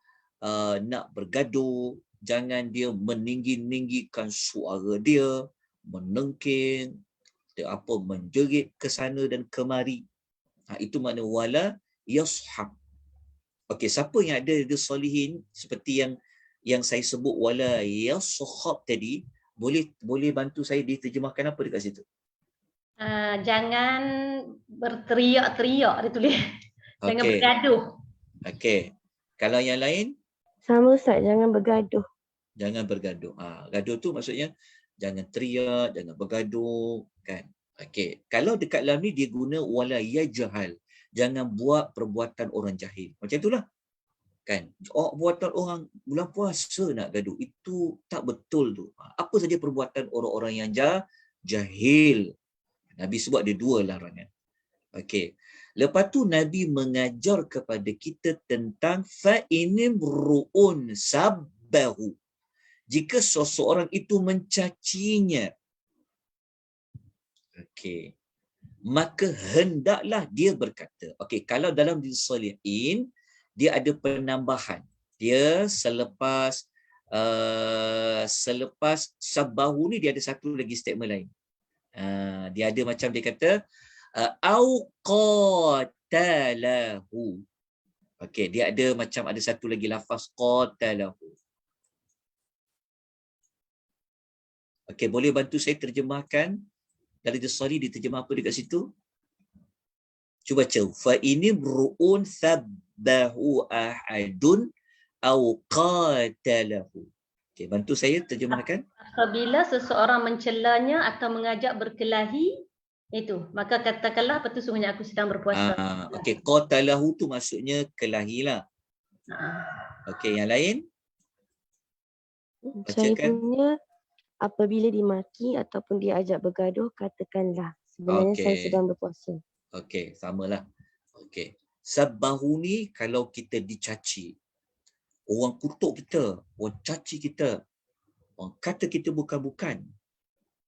nak bergaduh, jangan dia meninggi-ninggikan suara dia, menengking, menjerit ke sana dan kemari. Itu makna wala yashab. Okey, siapa yang ada di Salihin seperti yang saya sebut wala yashab tadi, boleh bantu saya diterjemahkan apa dekat situ? Jangan berteriak-teriak dia tulis. Jangan bergaduh. Okey. Kalau yang lain? Sama Ustaz, jangan bergaduh. Jangan bergaduh. Gaduh tu maksudnya jangan teriak, jangan bergaduh, kan? Okey. Kalau dekat dalam ni dia guna wala yajhal. Jangan buat perbuatan orang jahil. Macam itulah. Kan? Buatan orang bulan puasa nak gaduh. Itu tak betul tu. Apa saja perbuatan orang-orang yang jahil. Nabi sebut ada dua larangan. Okey. Lepas tu Nabi mengajar kepada kita tentang fa'inimru'un sabbahu. Jika seseorang itu mencacinya, okey, maka hendaklah dia berkata. Okey, kalau dalam Salihin dia ada penambahan. Dia selepas sabbahu ni dia ada satu lagi statement lain. Dia ada macam dia kata au qatalahu. Okey, dia ada macam ada satu lagi lafaz qatalahu. Okey, boleh bantu saya terjemahkan dari Sali diterjemah apa dekat situ? Cuba baca. Fa ini ru'un sabbahu ahadun au qatalahu. Okey, bantu saya terjemahkan. Apabila seseorang mencelanya atau mengajak berkelahi, itu, maka katakanlah apa tu sungguhnya aku sedang berpuasa. Okey, qatalahu tu maksudnya kelahilah. Okey, yang lain? Saya Bacakan. punya, apabila dimaki ataupun diajak bergaduh, katakanlah sebenarnya saya sedang berpuasa. Okey, samalah. Okey. Sabbahu ni kalau kita dicaci, orang kutuk kita, orang caci kita, orang kata kita bukan-bukan,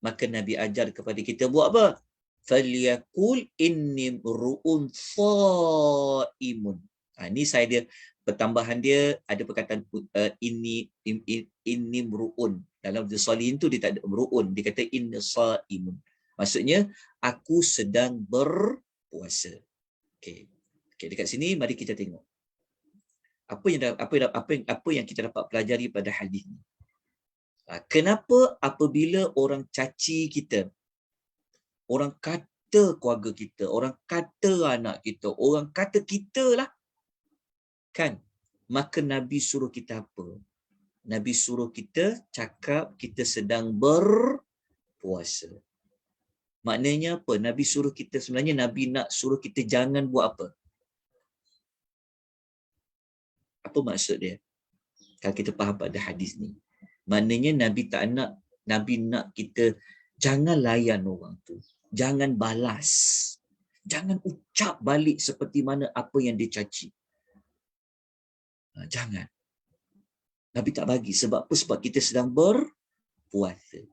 maka Nabi ajar kepada kita buat apa? Falyakul inni ru'un shaimun. Ini saya dia pertambahan dia ada perkataan inni ru'un. Dalam Salihin tu dia tak ada ru'un, dia kata inni shaimun. Maksudnya aku sedang berpuasa. Okey. Okey, dekat sini mari kita tengok. Apa yang kita dapat pelajari pada hadis ni? Kenapa apabila orang caci kita, orang kata keluarga kita, orang kata anak kita, orang kata kita lah, kan? Maka Nabi suruh kita apa? Nabi suruh kita cakap kita sedang berpuasa. Maknanya apa? Nabi suruh kita, sebenarnya Nabi nak suruh kita jangan buat apa? Apa maksud dia? Kalau kita faham pada hadis ni. Maknanya Nabi nak kita jangan layan orang tu. Jangan balas. Jangan ucap balik seperti mana apa yang dia caci. Jangan. Nabi tak bagi. Sebab apa? Sebab kita sedang berpuasa.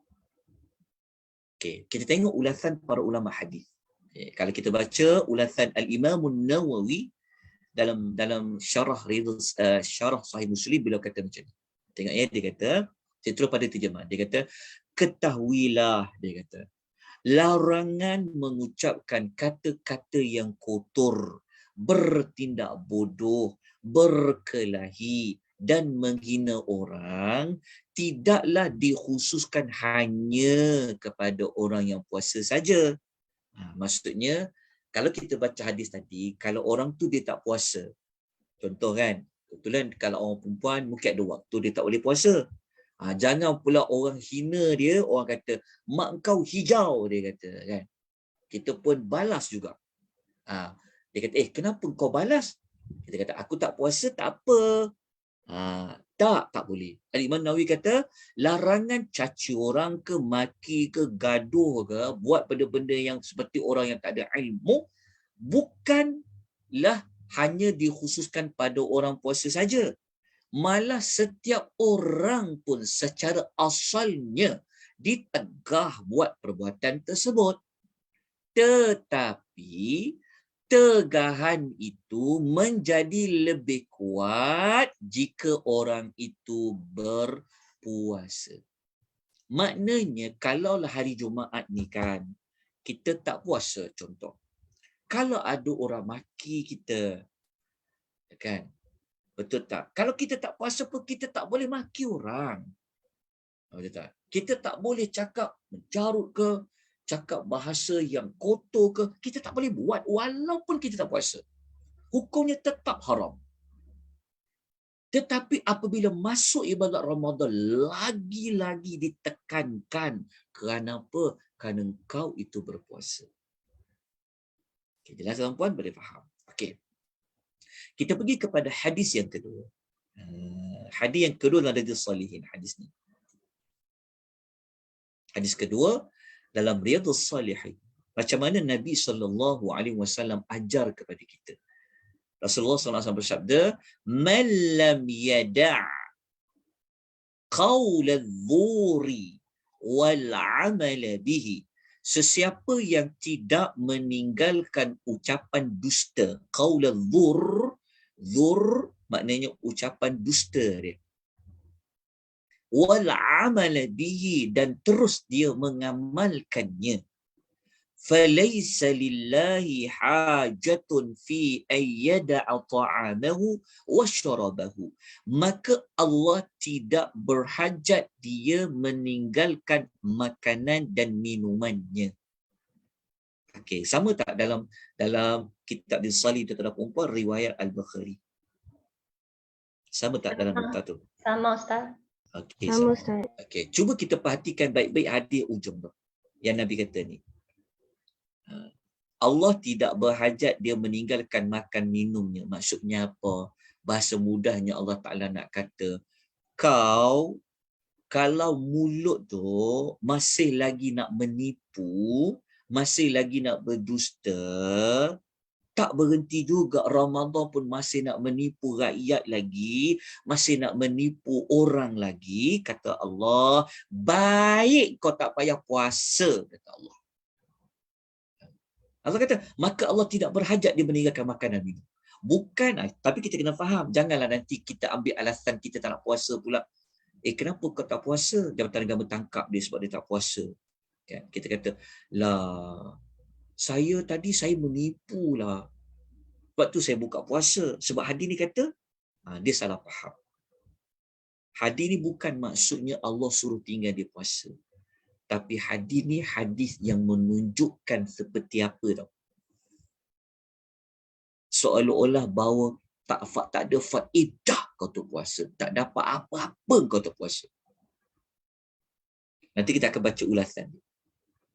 Okey, kita tengok ulasan para ulama hadis. Okay. Kalau kita baca ulasan Al-Imam Nawawi dalam syarah syarah Sahih Muslim, beliau kata macam ni. Tengok ya, dia kata, saya terus pada terjemah. Dia kata, ketahuilah, dia kata, larangan mengucapkan kata-kata yang kotor, bertindak bodoh, berkelahi dan menghina orang tidaklah dikhususkan hanya kepada orang yang puasa saja. Maksudnya, kalau kita baca hadis tadi, kalau orang tu dia tak puasa, contoh kan, kebetulan kalau orang perempuan mungkin ada waktu dia tak boleh puasa. Jangan pula orang hina dia, orang kata, mak kau hijau, dia kata kan. Kita pun balas juga. Dia kata, kenapa kau balas? Kita kata, aku tak puasa, tak apa. Tak boleh. Imam Nawawi kata, larangan caci orang ke, maki ke, gaduh ke, buat benda-benda yang seperti orang yang tak ada ilmu, bukanlah hanya dikhususkan pada orang puasa saja. Malah setiap orang pun secara asalnya ditegah buat perbuatan tersebut. Tetapi tegahan itu menjadi lebih kuat jika orang itu berpuasa. Maknanya kalaulah hari Jumaat ni kan, kita tak puasa contoh. Kalau ada orang maki kita, kan? Betul tak? Kalau kita tak puasa pun kita tak boleh maki orang. Betul tak? Kita tak boleh cakap mencarut ke, cakap bahasa yang kotor ke, kita tak boleh buat walaupun kita tak puasa. Hukumnya tetap haram. Tetapi apabila masuk ibadat Ramadan, lagi-lagi ditekankan. Kerana apa? Kerana engkau itu berpuasa. Okay, jelas tuan-puan, boleh faham. Okey. Kita pergi kepada hadis yang kedua. Hadis yang kedua dalam Riyadhus Salihin, hadis ni. Hadis kedua dalam Riyadhus Salihin. Macam mana Nabi SAW ajar kepada kita. Rasulullah SAW bersabda, "Man lam yada' qaula dzuri wal 'amala bihi." Sesiapa yang tidak meninggalkan ucapan dusta, qaula dzur maknanya ucapan dusta dia. Wal 'amala bihi, dan terus dia mengamalkannya. Falaysa lillahi hajatun fi ayyada'a ta'amahu wa syarabahu. Maka Allah tidak berhajat dia meninggalkan makanan dan minumannya. Okey, sama tak dalam kitab Al-Salih terhadap perempuan riwayat Al-Bukhari? Sama tak dalam nota tu? Sama Ustaz. Okey, Sama, sama. Ustaz. Okey, cuba kita perhatikan baik-baik hadis ujung tu. Yang Nabi kata ni. Allah tidak berhajat dia meninggalkan makan minumnya. Maksudnya apa? Bahasa mudahnya Allah Ta'ala nak kata, kau kalau mulut tu masih lagi nak menipu, masih lagi nak berdusta, tak berhenti juga, Ramadan pun masih nak menipu rakyat lagi, masih nak menipu orang lagi, kata Allah, baik kau tak payah puasa, kata Allah. Allah kata, maka Allah tidak berhajat dia meninggalkan makanan minum. Bukan, tapi kita kena faham, janganlah nanti kita ambil alasan kita tak nak puasa pula. Kenapa kau tak puasa? Jabatan Agama tangkap dia sebab dia tak puasa. Kan? Kita kata, lah, saya tadi saya menipu lah. Sebab tu saya buka puasa. Sebab hadis ni kata, dia salah faham. Hadis ni bukan maksudnya Allah suruh tinggal dia puasa. Tapi hadis ni hadis yang menunjukkan seperti apa tau. Seolah-olah bahawa tak ada faedah kau tu puasa. Tak dapat apa-apa kau tu puasa. Nanti kita akan baca ulasan dia.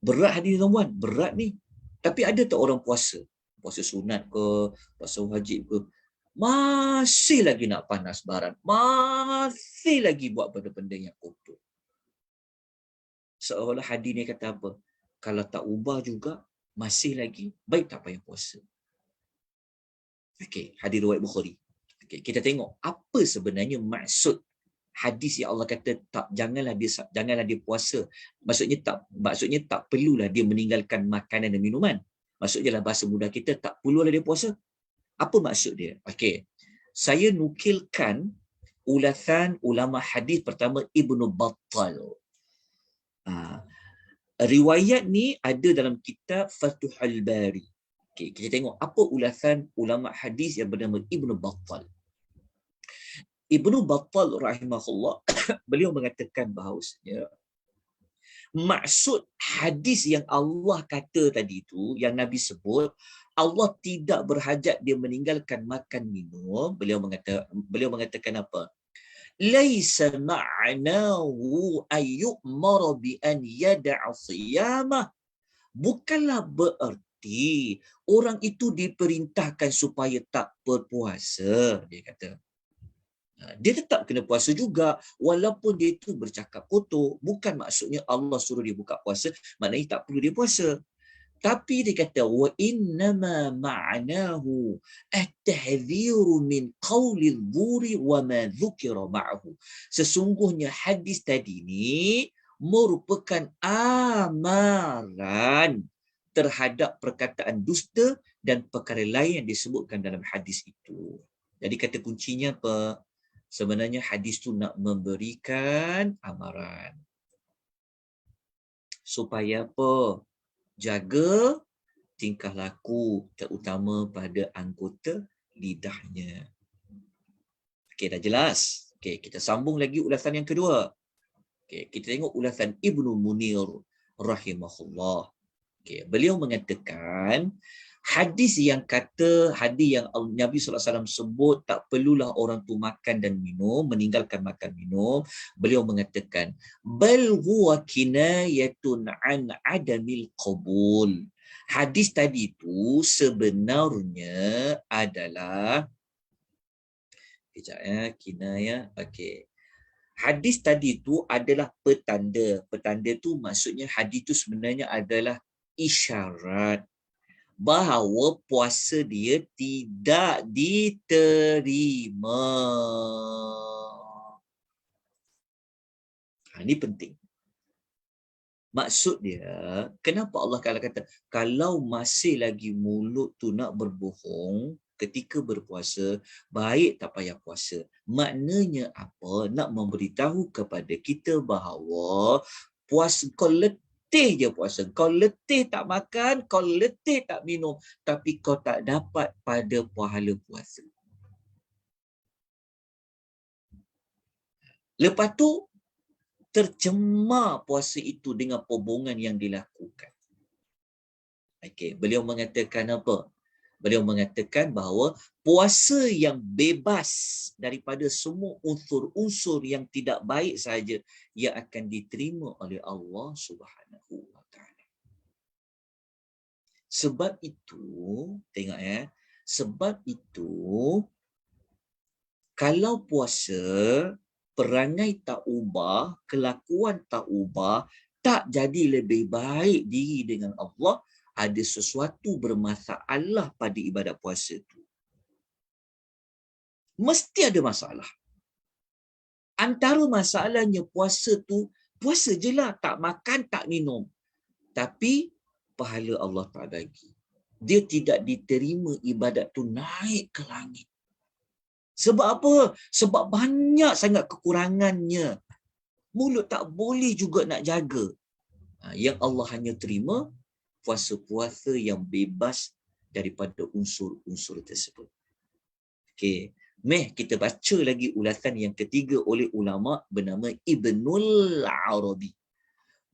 Berat hadis tuan-tuan, berat ni. Tapi ada tak orang puasa? Puasa sunat ke, puasa wajib ke, masih lagi nak panas baran, masih lagi buat benda-benda yang kotor. Seolah hadis ni kata apa? Kalau tak ubah juga, masih lagi, baik tak payah puasa. Okey, hadis riwayat Bukhari. Okey, kita tengok apa sebenarnya maksud hadis yang Allah kata janganlah dia puasa. Maksudnya tak perlulah dia meninggalkan makanan dan minuman. Maksudnya dalam bahasa mudah kita, tak perlulah dia puasa. Apa maksud dia? Okey. Saya nukilkan ulasan ulama hadis pertama Ibnu Battal. Riwayat ni ada dalam kitab Fathul Bari. Okey, kita tengok apa ulasan ulama hadis yang bernama Ibnu Battal. Ibnu Battal rahimahullah beliau mengatakan bahawasanya maksud hadis yang Allah kata tadi itu, yang Nabi sebut, Allah tidak berhajat dia meninggalkan makan minum. Beliau mengatakan apa? Laisa ma'nahu ayyumara bi an yada'a siyamah. Bukanlah bererti orang itu diperintahkan supaya tak berpuasa, dia kata. Dia tetap kena puasa juga walaupun dia itu bercakap kotor. Bukan maksudnya Allah suruh dia buka puasa, maknanya tak perlu dia puasa. Tapi dia kata wa innama ma'nahu at-tahdhiru min qawli al-dhuri wa ma dhukira ma'ahu. Sesungguhnya hadis tadi ni merupakan amaran terhadap perkataan dusta dan perkara lain yang disebutkan dalam hadis itu. Jadi kata kuncinya apa? Sebenarnya hadis tu nak memberikan amaran. Supaya apa? Jaga tingkah laku, terutama pada anggota lidahnya. Okey, dah jelas. Okey, kita sambung lagi ulasan yang kedua. Okey, kita tengok ulasan Ibnu Munir rahimahullah. Okey, beliau mengatakan hadis yang Nabi SAW sebut tak perlulah orang tu makan dan minum, meninggalkan makan minum. Beliau mengatakan bal huwa kinayatun an adamil qabul. Hadis tadi tu sebenarnya adalah kinayah. Okey. Hadis tadi tu adalah petanda. Petanda tu maksudnya hadis tu sebenarnya adalah isyarat bahawa puasa dia tidak diterima. Ini penting. Maksud dia, kenapa Allah kata kalau masih lagi mulut tu nak berbohong ketika berpuasa, baik tak payah puasa. Maknanya apa? Nak memberitahu kepada kita bahawa puasa kau letih je puasa. Kau letih tak makan, kau letih tak minum, tapi kau tak dapat pada pahala puasa. Lepas tu, tercemar puasa itu dengan perbohongan yang dilakukan. Okey, beliau mengatakan apa? Beliau mengatakan bahawa puasa yang bebas daripada semua unsur-unsur yang tidak baik saja yang akan diterima oleh Allah Subhanahu wa taala. Sebab itu, tengok sebab itu kalau puasa perangai tak ubah, kelakuan tak ubah, tak jadi lebih baik diri dengan Allah, ada sesuatu bermasalah pada ibadat puasa tu. Mesti ada masalah. Antara masalahnya puasa tu, puasa je lah, tak makan, tak minum. Tapi pahala Allah tak bagi. Dia tidak diterima, ibadat tu naik ke langit. Sebab apa? Sebab banyak sangat kekurangannya. Mulut tak boleh juga nak jaga. Yang Allah hanya terima puasa-puasa yang bebas daripada unsur-unsur tersebut. Okey, kita baca lagi ulasan yang ketiga oleh ulama bernama Ibnul Arabi.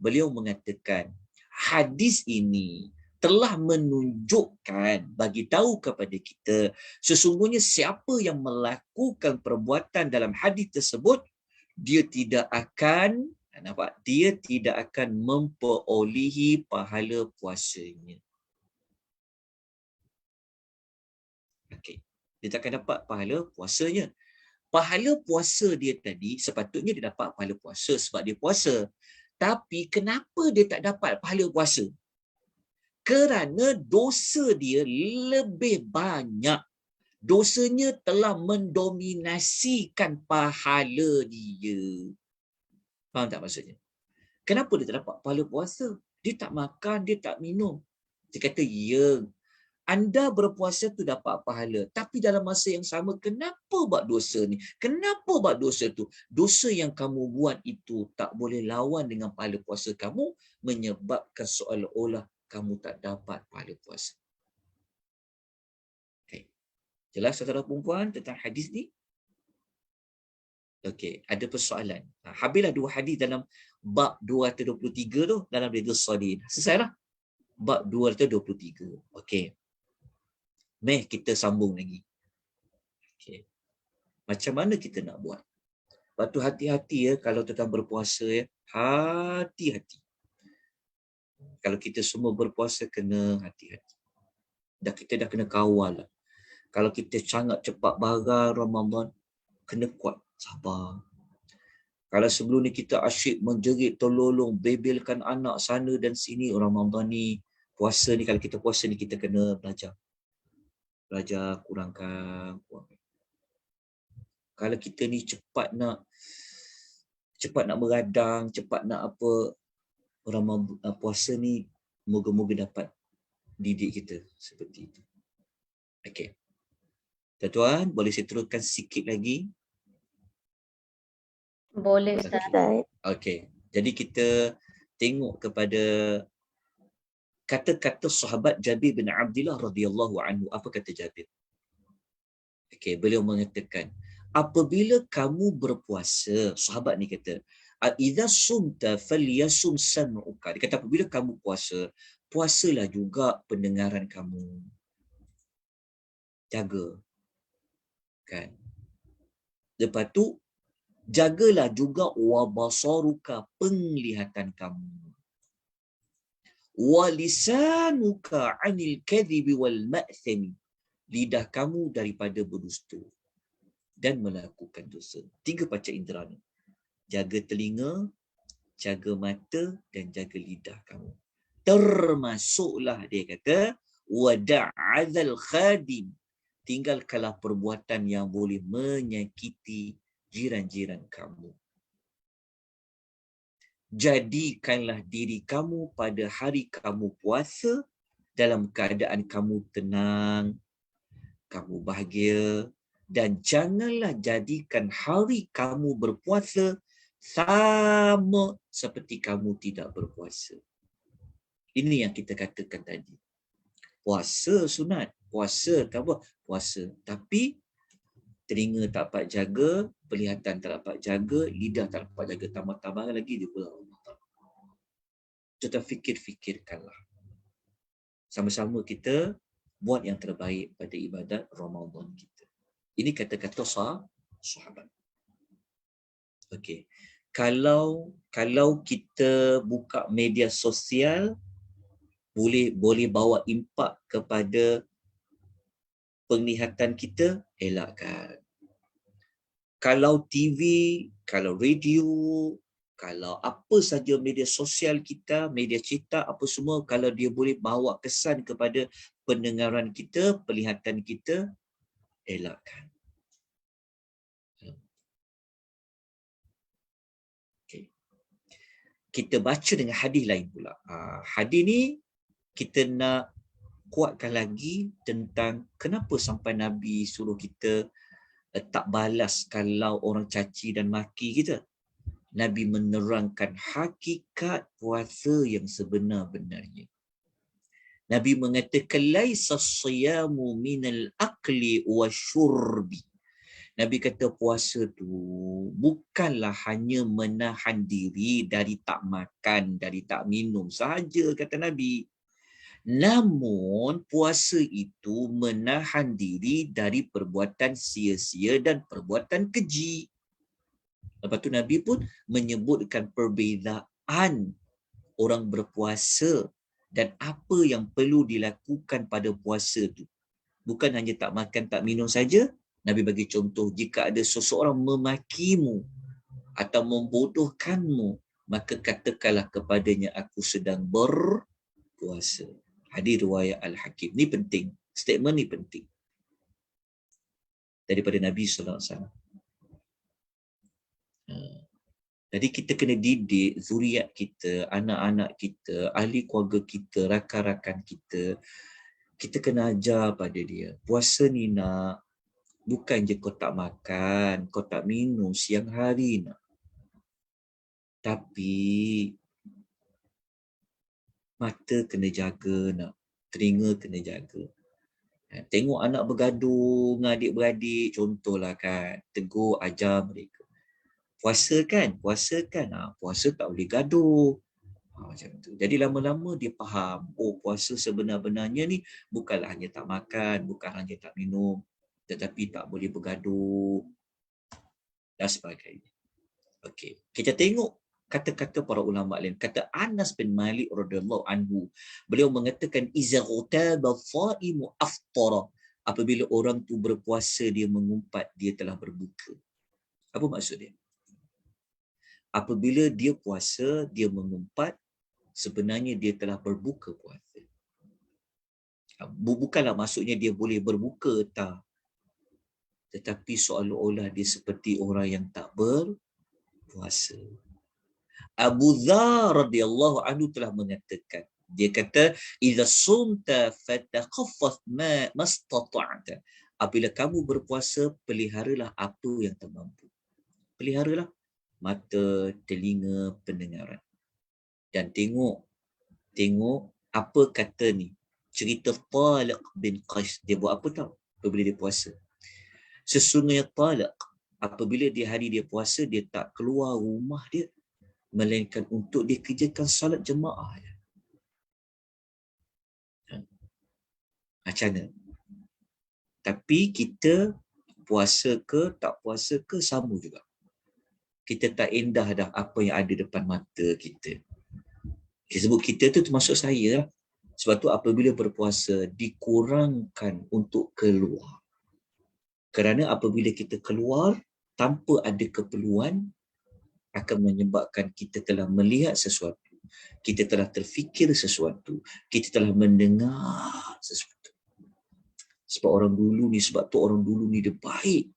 Beliau mengatakan hadis ini telah menunjukkan, bagi tahu kepada kita, sesungguhnya siapa yang melakukan perbuatan dalam hadis tersebut, dia tidak akan memperolehi pahala puasanya. Okey. Dia takkan dapat pahala puasanya. Pahala puasa dia tadi sepatutnya dia dapat pahala puasa sebab dia puasa. Tapi kenapa dia tak dapat pahala puasa? Kerana dosa dia lebih banyak. Dosanya telah mendominasikan pahala dia. Faham tak maksudnya? Kenapa dia tak dapat pahala puasa? Dia tak makan, dia tak minum. Dia kata, ya, anda berpuasa tu dapat pahala. Tapi dalam masa yang sama, kenapa buat dosa ni? Kenapa buat dosa tu? Dosa yang kamu buat itu tak boleh lawan dengan pahala puasa kamu, menyebabkan seolah-olah kamu tak dapat pahala puasa. Okay. Jelas saudara perempuan tentang hadis ni? Okey, ada persoalan. Habislah 2 hadis dalam bab 223 tu dalam Riyadhus Shalihin. Selesailah. Bab 223. Okey. Meh kita sambung lagi. Okey. Macam mana kita nak buat? Lepas tu hati-hati ya kalau tuan berpuasa ya. Hati-hati. Kalau kita semua berpuasa kena hati-hati. Kita dah kena kawal lah. Kalau kita sangat cepat bagal Ramadan, kena kuat. Sabar. Kalau sebelum ni kita asyik menjerit, tolong, bebelkan anak sana dan sini, Ramadan ni, puasa ni, kalau kita puasa ni, kita kena belajar. Belajar, kurangkan. Kalau kita ni cepat nak beradang, cepat nak apa, Ramadan puasa ni, moga-moga dapat didik kita seperti itu. Okey. Tuan-tuan, boleh saya teruskan sikit lagi? Boleh Ustaz. Okey. Jadi kita tengok kepada kata-kata sahabat Jabir bin Abdullah radhiyallahu anhu. Apa kata Jabir? Okey, beliau mengatakan, apabila kamu berpuasa, sahabat ni kata, idza sumta falyasum sam'uka. Dia kata apabila kamu puasa, puasalah juga pendengaran kamu. Jaga. Kan? Lepas tu jagalah juga wabasaruka, penglihatan kamu. Walisanuka 'anil kadhibi wal ma'thami, lidah kamu daripada berdusta dan melakukan dosa. 3 panca indera ni. Jaga telinga, jaga mata dan jaga lidah kamu. Termasuklah dia kata wada'adzal khadim, tinggalkanlah perbuatan yang boleh menyakiti jiran-jiran kamu. Jadikanlah diri kamu pada hari kamu puasa dalam keadaan kamu tenang, kamu bahagia, dan janganlah jadikan hari kamu berpuasa sama seperti kamu tidak berpuasa. Ini yang kita katakan tadi. Puasa sunat, puasa tak apa, puasa. Tapi telinga tak dapat jaga, penglihatan tak dapat jaga, lidah tak dapat jaga, tambah-tambah lagi dia pula. Kita fikir-fikirkanlah. Sama-sama kita buat yang terbaik pada ibadat Ramadan kita. Ini kata-kata sahabat. Okey. Kalau kita buka media sosial, boleh bawa impak kepada penglihatan kita, elakkan. Kalau TV, kalau radio, kalau apa saja media sosial kita, media cetak, apa semua, kalau dia boleh bawa kesan kepada pendengaran kita, penglihatan kita, elakkan. Okay. Kita baca dengan hadis lain pula. Hadis ni kita nak kuatkan lagi tentang kenapa sampai Nabi suruh kita tak balas kalau orang caci dan maki kita. Nabi menerangkan hakikat puasa yang sebenar-benarnya. Nabi mengatakan laisa siyamu minal akli wasyurbi. Nabi kata puasa tu bukanlah hanya menahan diri dari tak makan, dari tak minum sahaja, kata Nabi. Namun puasa itu menahan diri dari perbuatan sia-sia dan perbuatan keji. Lepas tu Nabi pun menyebutkan perbezaan orang berpuasa dan apa yang perlu dilakukan pada puasa tu. Bukan hanya tak makan, tak minum saja. Nabi bagi contoh, jika ada seseorang memakimu atau membodohkanmu, maka katakanlah kepadanya, aku sedang berpuasa. Hadis riwayat Al-Hakim. Ni penting. Statement ni penting. Daripada Nabi SAW. Jadi kita kena didik zuriat kita, anak-anak kita, ahli keluarga kita, rakan-rakan kita. Kita kena ajar pada dia. Puasa ni nak, bukan je kau tak makan, kau tak minum siang hari nak. Tapi mata kena jaga nak, telinga kena jaga. Tengok anak bergaduh dengan adik-beradik, contohlah kan, tegur, ajar mereka. Puasa kan? Puasa tak boleh gaduh. Macam tu. Jadi lama-lama dia faham, oh puasa sebenar-benarnya ni bukanlah hanya tak makan, bukan hanya tak minum, tetapi tak boleh bergaduh dan sebagainya. Okey, kita tengok kata-kata para ulama lain. Kata Anas bin Malik radhiyallahu anhu, beliau mengatakan iza ghutaba shaimu aftara. Apabila orang tu berpuasa dia mengumpat, dia telah berbuka. Apa maksud dia? Apabila dia puasa, dia mengumpat, sebenarnya dia telah berbuka puasa. Bukanlah maksudnya dia boleh berbuka, tak. Tetapi seolah-olah dia seperti orang yang tak berpuasa. Abu Dzar radhiyallahu anhu telah mengatakan, dia kata, "Idza sumta fataqaffaf ma mastata'ta." Apabila kamu berpuasa, peliharalah apa yang termampu. Peliharalah mata, telinga, pendengaran. Dan tengok apa kata ni. Cerita Talaq bin Qais. Dia buat apa tahu? Apabila dia puasa. Sesungguhnya Talaq, apabila hari dia puasa, dia tak keluar rumah dia, melainkan untuk dia kerjakan salat jemaah. Macam mana? Tapi kita puasa ke tak puasa ke sama juga. Kita tak indah dah apa yang ada depan mata kita. Kita sebut kita tu termasuk saya lah. Sebab tu apabila berpuasa, dikurangkan untuk keluar. Kerana apabila kita keluar tanpa ada keperluan, akan menyebabkan kita telah melihat sesuatu. Kita telah terfikir sesuatu. Kita telah mendengar sesuatu. Sebab orang dulu ni dia baik.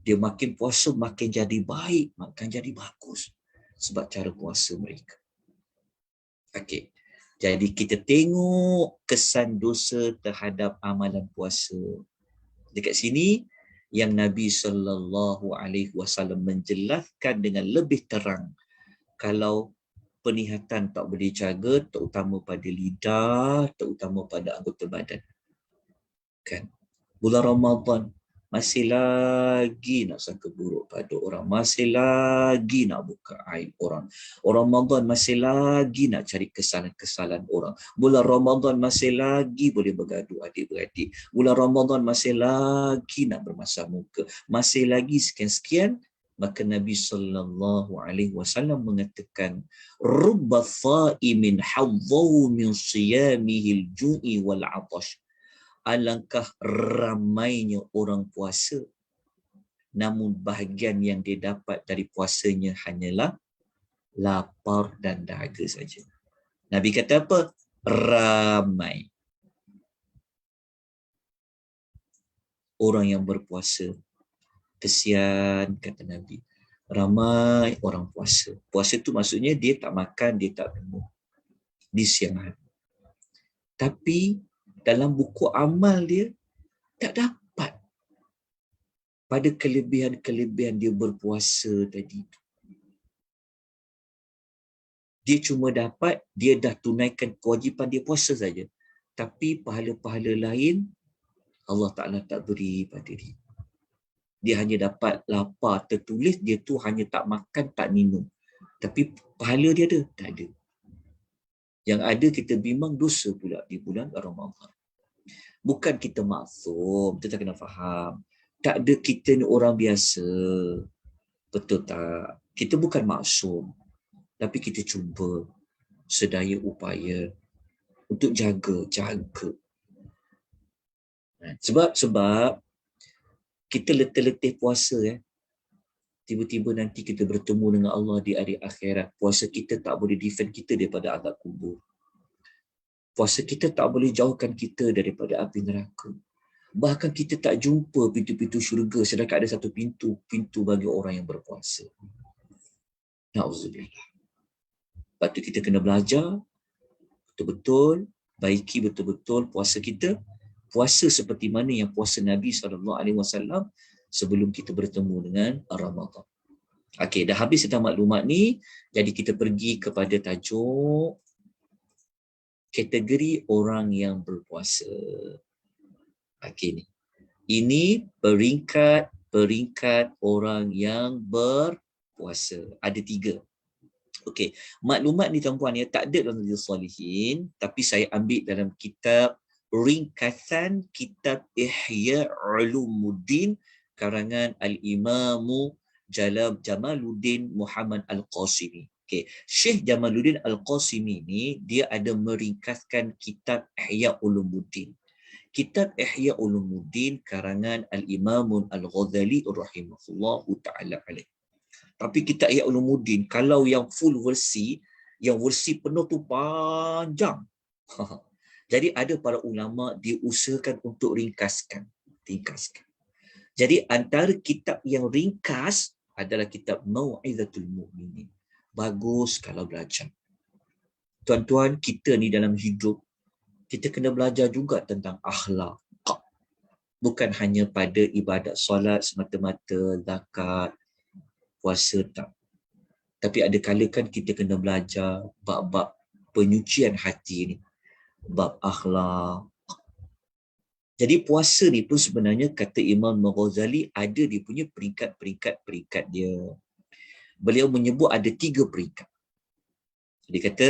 Dia makin puasa makin jadi baik, makin jadi bagus. Sebab cara puasa mereka. Okey. Jadi kita tengok kesan dosa terhadap amalan puasa. Dekat sini yang Nabi SAW menjelaskan dengan lebih terang. Kalau penglihatan tak boleh jaga, terutama pada lidah, terutama pada anggota badan. Kan? Bulan Ramadan masih lagi nak sangka buruk pada orang, masih lagi nak buka aib orang. Ramadan masih lagi nak cari kesalahan-kesalahan orang. Bulan Ramadan masih lagi boleh bergaduh adik-beradik. Bulan Ramadan masih lagi nak bermasam muka. Masih lagi sekian-sekian. Maka Nabi SAW mengatakan, rubba thaimin hadzahu min siyamihil ju'i wal 'atash. Alangkah ramainya orang puasa, namun bahagian yang dia dapat dari puasanya hanyalah lapar dan dahaga saja. Nabi kata apa? Ramai orang yang berpuasa. Kesian, kata Nabi. Ramai orang puasa. Puasa tu maksudnya dia tak makan, dia tak minum di siang hari. Tapi dalam buku amal dia tak dapat pada kelebihan-kelebihan dia berpuasa tadi. Dia cuma dapat, dia dah tunaikan kewajipan dia puasa saja. Tapi pahala-pahala lain Allah Ta'ala tak beri pada dia. Dia hanya dapat lapar, tertulis dia tu hanya tak makan, tak minum. Tapi pahala dia ada? Tak ada. Yang ada kita bimbang dosa pula di bulan Ramadan. Bukan kita maksum, kita kena faham. Tak ada kita ni orang biasa. Betul tak? Kita bukan maksum. Tapi kita cuba sedaya upaya untuk jaga. Sebab kita letih-letih puasa tiba-tiba nanti kita bertemu dengan Allah di hari akhirat. Puasa kita tak boleh defend kita daripada azab kubur. Puasa kita tak boleh jauhkan kita daripada api neraka. Bahkan kita tak jumpa pintu-pintu syurga sedangkan ada satu pintu bagi orang yang berpuasa. Na'udzubillah. Lepas tu kita kena belajar betul-betul, baiki betul-betul puasa kita. Puasa seperti mana yang puasa Nabi SAW sebelum kita bertemu dengan Ramadan. Okey, dah habis tentang maklumat ni. Jadi kita pergi kepada tajuk kategori orang yang berpuasa. Okey ni. Ini peringkat orang yang berpuasa. Ada 3. Okey, maklumat ni tuan-puan tak ada dalam Riyadhus Shalihin, tapi saya ambil dalam kitab ringkasan kitab Ihya Ulumuddin karangan Al-Imamu Jamaluddin Muhammad Al-Qasimi. Okey, Syekh Jamaluddin Al-Qasimi ni dia ada meringkaskan kitab Ihya Ulumuddin. Kitab Ihya Ulumuddin karangan Al-Imamun Al-Ghazali rahimahullahu ta'ala alaih. Tapi kitab Ihya Ulumuddin, kalau yang full versi, yang versi penuh tu panjang. Jadi ada para ulama diusahakan untuk ringkaskan. Jadi antara kitab yang ringkas adalah kitab Mau'izatul Mu'minin. Bagus kalau belajar. Tuan-tuan, kita ni dalam hidup, kita kena belajar juga tentang akhlak. Bukan hanya pada ibadat solat semata-mata, zakat, puasa tak. Tapi ada kala kan kita kena belajar bab-bab penyucian hati ni. Bab akhlak. Jadi puasa ni pun sebenarnya kata Imam Ghazali ada dia punya peringkat dia. Beliau menyebut ada 3 peringkat. Dia kata,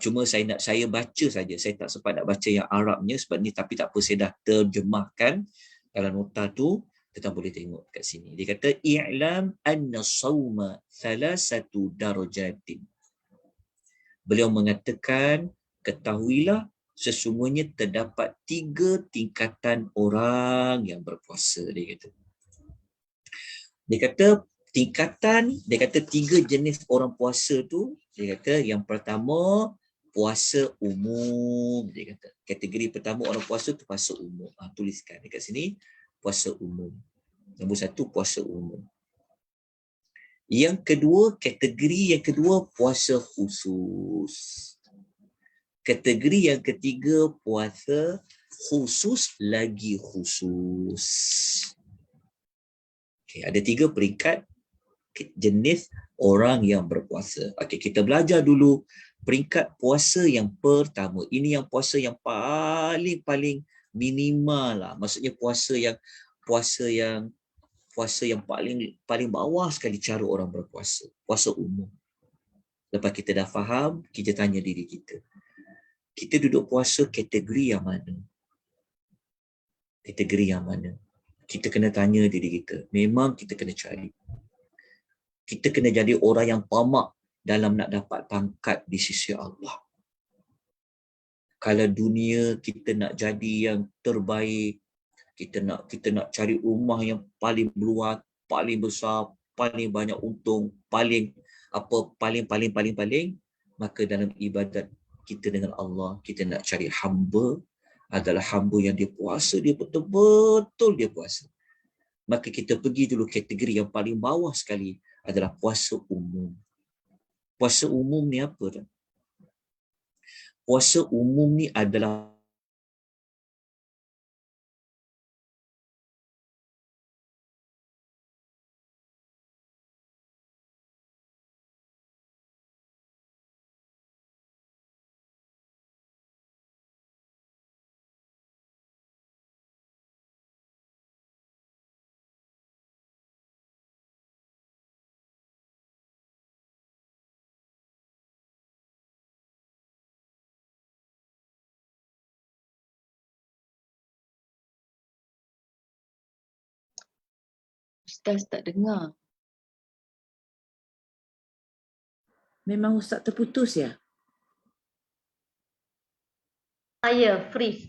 cuma saya baca saja. Saya tak sempat nak baca yang Arabnya sebab ni, tapi tak apa, saya dah terjemahkan dalam nota tu. Kita boleh tengok kat sini. Dia kata, i'lam anna sawma thalathatu darajatin. Beliau mengatakan, ketahuilah sesungguhnya terdapat 3 tingkatan orang yang berpuasa. Dia kata tingkatan, dia kata 3 jenis orang puasa tu. Dia kata yang pertama puasa umum. Dia kata kategori pertama orang puasa tu puasa umum. Tuliskan dekat sini, puasa umum. Nombor 1 puasa umum. Yang kedua, kategori yang kedua puasa khusus. Kategori yang ketiga puasa khusus lagi khusus. Okay, ada 3 peringkat jenis orang yang berpuasa. Okey, kita belajar dulu peringkat puasa yang pertama. Ini yang puasa yang paling minimal lah. Maksudnya puasa yang paling bawah sekali cara orang berpuasa. Puasa umum. Lepas kita dah faham, kita tanya diri kita. Kita duduk puasa kategori yang mana? Kategori yang mana? Kita kena tanya diri kita. Memang kita kena cari. Kita kena jadi orang yang tamak dalam nak dapat pangkat di sisi Allah. Kalau dunia kita nak jadi yang terbaik, kita nak cari rumah yang paling luas, paling besar, paling banyak untung, paling, maka dalam ibadat kita dengan Allah, kita nak cari hamba adalah hamba yang dia puasa, dia betul-betul dia puasa. Maka kita pergi dulu kategori yang paling bawah sekali adalah puasa umum. Puasa umum ni apa dah? Puasa umum ni adalah Ustaz tak dengar. Memang Ustaz terputus ya? Saya freeze.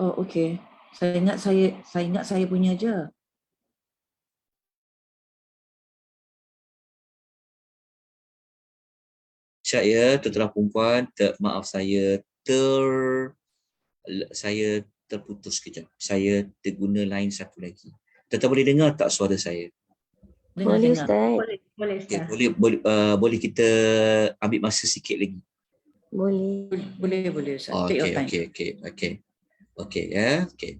Oh, okey. Saya ingat saya punya je. Saya tuan-tuan perempuan, maaf saya terputus kejap. Saya terguna line satu lagi. Tuan-tuan boleh dengar tak suara saya? Boleh Dengar. Ustaz. Boleh Okay, Ustaz. boleh kita ambil masa sikit lagi. Boleh. Boleh Ustaz. Take your time. Okey ya. Okey.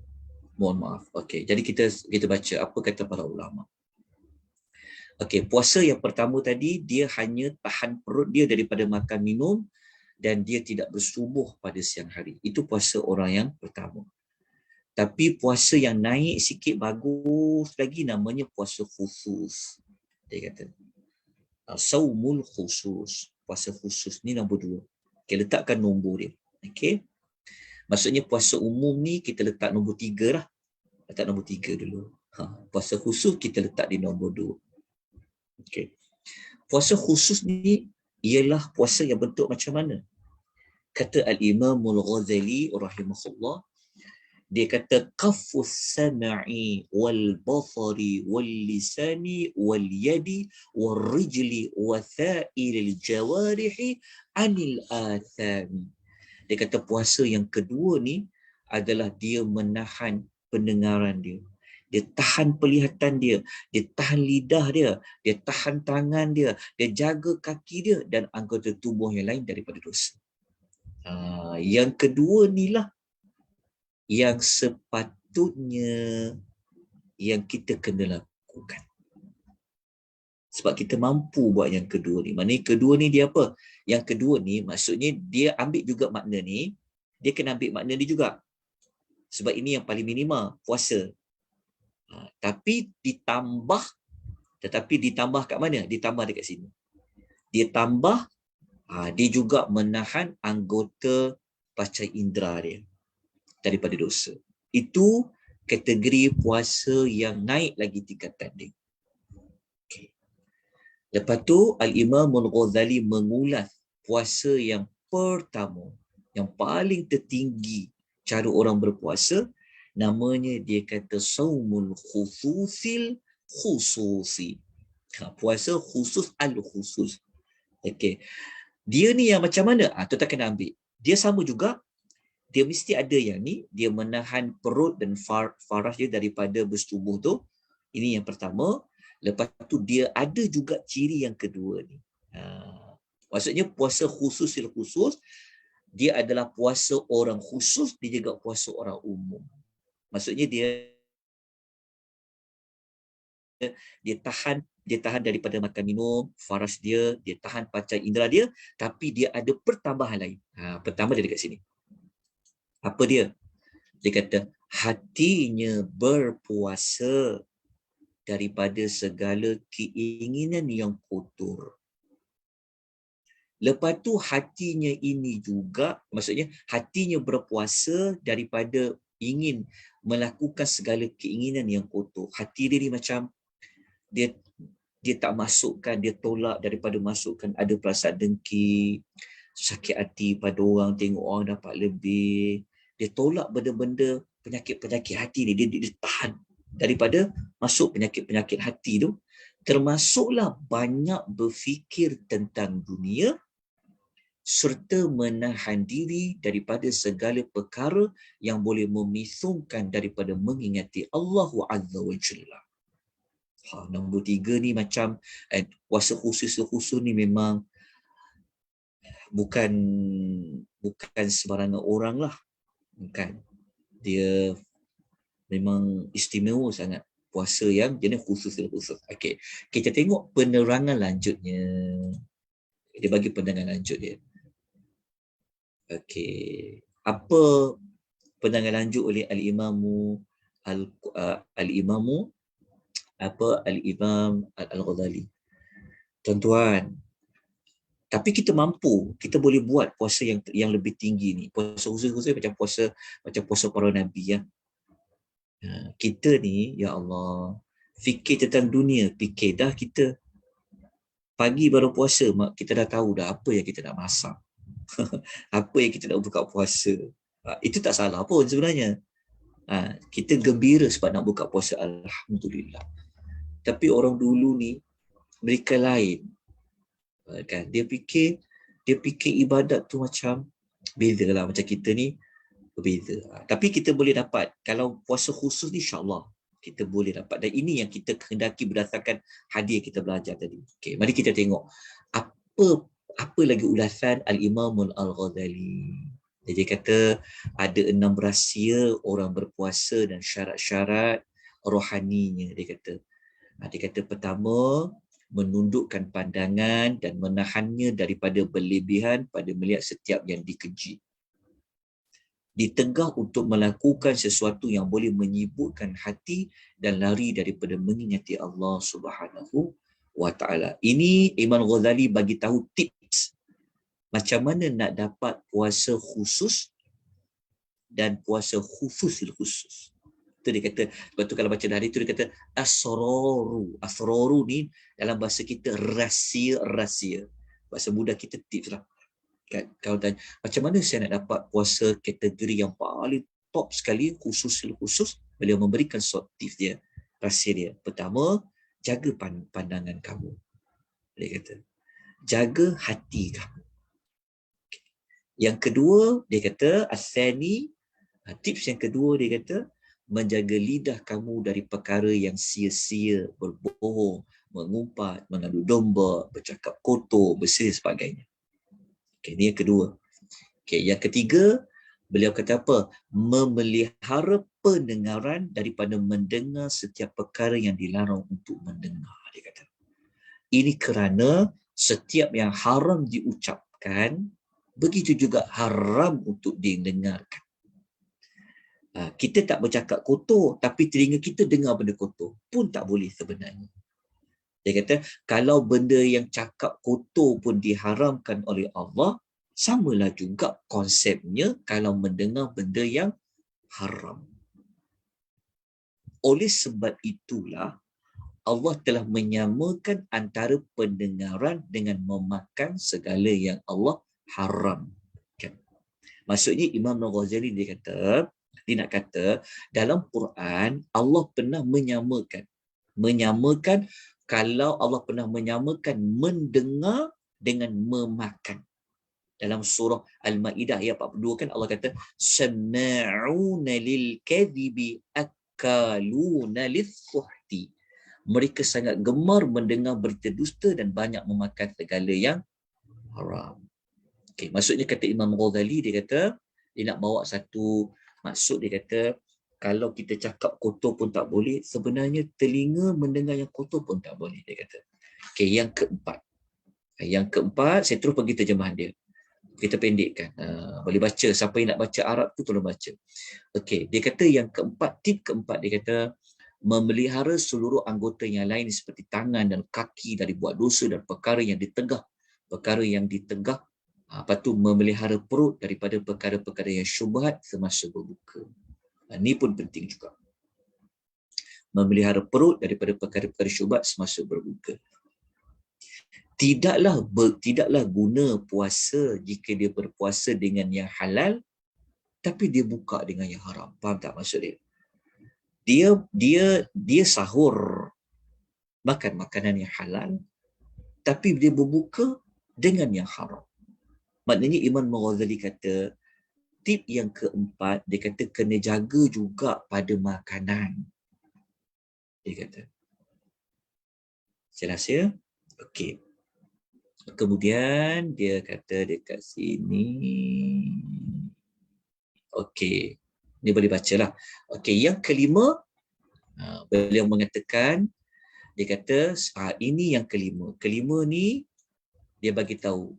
Mohon maaf. Okey. Jadi kita baca apa kata para ulama. Okey, puasa yang pertama tadi dia hanya tahan perut dia daripada makan minum dan dia tidak bersubuh pada siang hari. Itu puasa orang yang pertama. Tapi puasa yang naik sikit bagus lagi namanya puasa khusus. Dia kata saumul khusus. Puasa khusus ni nombor 2. Kita letakkan nombor dia. Okey. Maksudnya puasa umum ni kita letak nombor 3 lah. Letak nombor 3 dulu. Puasa khusus kita letak di nombor 2. Okey. Puasa khusus ni ialah puasa yang bentuk macam mana? Kata Al-Imam Al-Ghazali rahimahullah, dia kata kafus sam'i wal basari wal lisani wal yadi wal rijli wa tha'ilil jawarihi anil athami. Dia kata puasa yang kedua ni adalah dia menahan pendengaran dia. Dia tahan penglihatan dia, dia tahan lidah dia, dia tahan tangan dia, dia jaga kaki dia dan anggota tubuh yang lain daripada dosa. Yang kedua ni lah yang sepatutnya yang kita kena lakukan. Sebab kita mampu buat yang kedua ni. Maknanya kedua ni dia apa? Yang kedua ni maksudnya dia ambil juga makna ni, dia kena ambil makna ni juga. Sebab ini yang paling minima, puasa. Tetapi ditambah kat mana? Ditambah dekat sini. Dia tambah, dia juga menahan anggota panca indera dia daripada dosa. Itu kategori puasa yang naik lagi tingkatan dia. Okay. Lepas tu Al-Imam Al-Ghazali mengulas puasa yang pertama, yang paling tertinggi cara orang berpuasa, namanya dia kata saumul khususil khususi. Puasa khusus al-khusus. Okey. Dia ni yang macam mana? Tuan-tuan kena ambil. Dia sama juga. Dia mesti ada yang ni, dia menahan perut dan faraj dia daripada bersetubuh tu. Ini yang pertama. Lepas tu dia ada juga ciri yang kedua ni. Maksudnya puasa khususil khusus, dia adalah puasa orang khusus, dia juga puasa orang umum. Maksudnya dia tahan daripada makan minum, faras dia tahan panca indera dia, tapi dia ada pertambahan lain. Pertama dia dekat sini. Apa dia? Dia kata hatinya berpuasa daripada segala keinginan yang kotor. Lepas tu hatinya ini juga, maksudnya hatinya berpuasa daripada ingin melakukan segala keinginan yang kotor. Hati dia ni macam dia tak masukkan, dia tolak daripada masukkan ada perasaan dengki, sakit hati pada orang, tengok orang dapat lebih. Dia tolak benda-benda penyakit-penyakit hati ni, dia tahan daripada masuk penyakit-penyakit hati tu. Termasuklah banyak berfikir tentang dunia serta menahan diri daripada segala perkara yang boleh memisungkan daripada mengingati Allah Azza wa Jalla. Nombor 3 ni macam puasa khusus ni memang bukan sembarangan orang lah. Bukan. Dia memang istimewa sangat. Puasa yang jenis khusus. Okey, kita tengok penerangan lanjutnya. Dia bagi penerangan lanjut dia. Okey, apa penerangan lanjut oleh Al-Imam Al-Ghazali? Tuan-tuan, tapi kita mampu, kita boleh buat puasa yang lebih tinggi ni. Puasa khusus macam puasa para nabi ya. Kita ni, ya Allah, fikir tentang dunia, fikir dah kita. Pagi baru puasa, kita dah tahu dah apa yang kita nak masak. Apa yang kita nak buka puasa. Itu tak salah pun sebenarnya. Kita gembira sebab nak buka puasa, alhamdulillah. Tapi orang dulu ni mereka lain, kan? Dia fikir ibadat tu macam beza lah, macam kita ni berbeza. Tapi kita boleh dapat, kalau puasa khusus ni insya-Allah kita boleh dapat, dan ini yang kita kehendaki berdasarkan hadis kita belajar tadi. Okey, mari kita tengok apa lagi ulasan Al-Imam Al-Ghazali. Dia kata ada 6 rahsia orang berpuasa dan syarat-syarat rohaninya. Dia kata pertama, menundukkan pandangan dan menahannya daripada berlebihan pada melihat setiap yang dikeji. Ditegah untuk melakukan sesuatu yang boleh menyibukkan hati dan lari daripada mengingati Allah Subhanahu wa Ta'ala. Ini Imam Ghazali bagi tahu tips macam mana nak dapat puasa khusus dan puasa khususil khusus. Itu dia kata, sebab tu kalau baca dari itu dia kata asroru ni dalam bahasa kita rahsia. Bahasa mudah kita tips lah. Kan? Kalau tanya, macam mana saya nak dapat puasa kategori yang paling top sekali, khususil khusus, beliau memberikan short tips dia, rahsia dia. Pertama, jaga pandangan kamu. Dia kata, jaga hati kamu. Yang kedua, dia kata, asani, tips yang kedua dia kata, menjaga lidah kamu dari perkara yang sia-sia, berbohong, mengumpat, mengadu domba, bercakap kotor, bersih sebagainya. Okay, ini yang kedua. Okay, yang ketiga, beliau kata apa? Memelihara pendengaran daripada mendengar setiap perkara yang dilarang untuk mendengar. Dia kata. Ini kerana setiap yang haram diucapkan, begitu juga haram untuk didengarkan. Kita tak bercakap kotor, tapi telinga kita dengar benda kotor pun tak boleh sebenarnya. Dia kata, kalau benda yang cakap kotor pun diharamkan oleh Allah, samalah juga konsepnya kalau mendengar benda yang haram. Oleh sebab itulah, Allah telah menyamakan antara pendengaran dengan memakan segala yang Allah haramkan. Maksudnya Imam Al-Ghazali dia nak kata, dalam Quran, Allah pernah menyamakan kalau Allah pernah menyamakan mendengar dengan memakan. Dalam surah Al-Ma'idah ayat 42 kan Allah kata sama'una lil kadhibi akaluna lis-suhti. Mereka sangat gemar mendengar berita dusta dan banyak memakan segala yang haram. Okey, maksudnya kata Imam Ghazali dia kata dia nak bawa satu maksud, dia kata kalau kita cakap kotor pun tak boleh, sebenarnya telinga mendengar yang kotor pun tak boleh, dia kata. Okey, yang keempat, saya terus pergi terjemahan dia. Kita pendekkan. Boleh baca, siapa yang nak baca Arab tu tolong baca. Okey, dia kata yang keempat, tip keempat, dia kata memelihara seluruh anggota yang lain seperti tangan dan kaki dari buat dosa dan perkara yang ditegah. Lepas tu memelihara perut daripada perkara-perkara yang syubhat semasa berbuka. Ini pun penting juga. Memelihara perut daripada perkara-perkara syubhat semasa berbuka. Tidaklah guna puasa jika dia berpuasa dengan yang halal tapi dia buka dengan yang haram. Faham tak maksud dia? Dia sahur makan makanan yang halal tapi dia berbuka dengan yang haram. Maknanya Imam Ghazali kata tip yang keempat, dia kata kena jaga juga pada makanan. Dia kata. Jelas ya? Okey. Kemudian dia kata dekat sini. Okey. Ni boleh bacalah. Okey, yang kelima, beliau mengatakan, dia kata ini yang kelima. Kelima ni dia bagi tahu.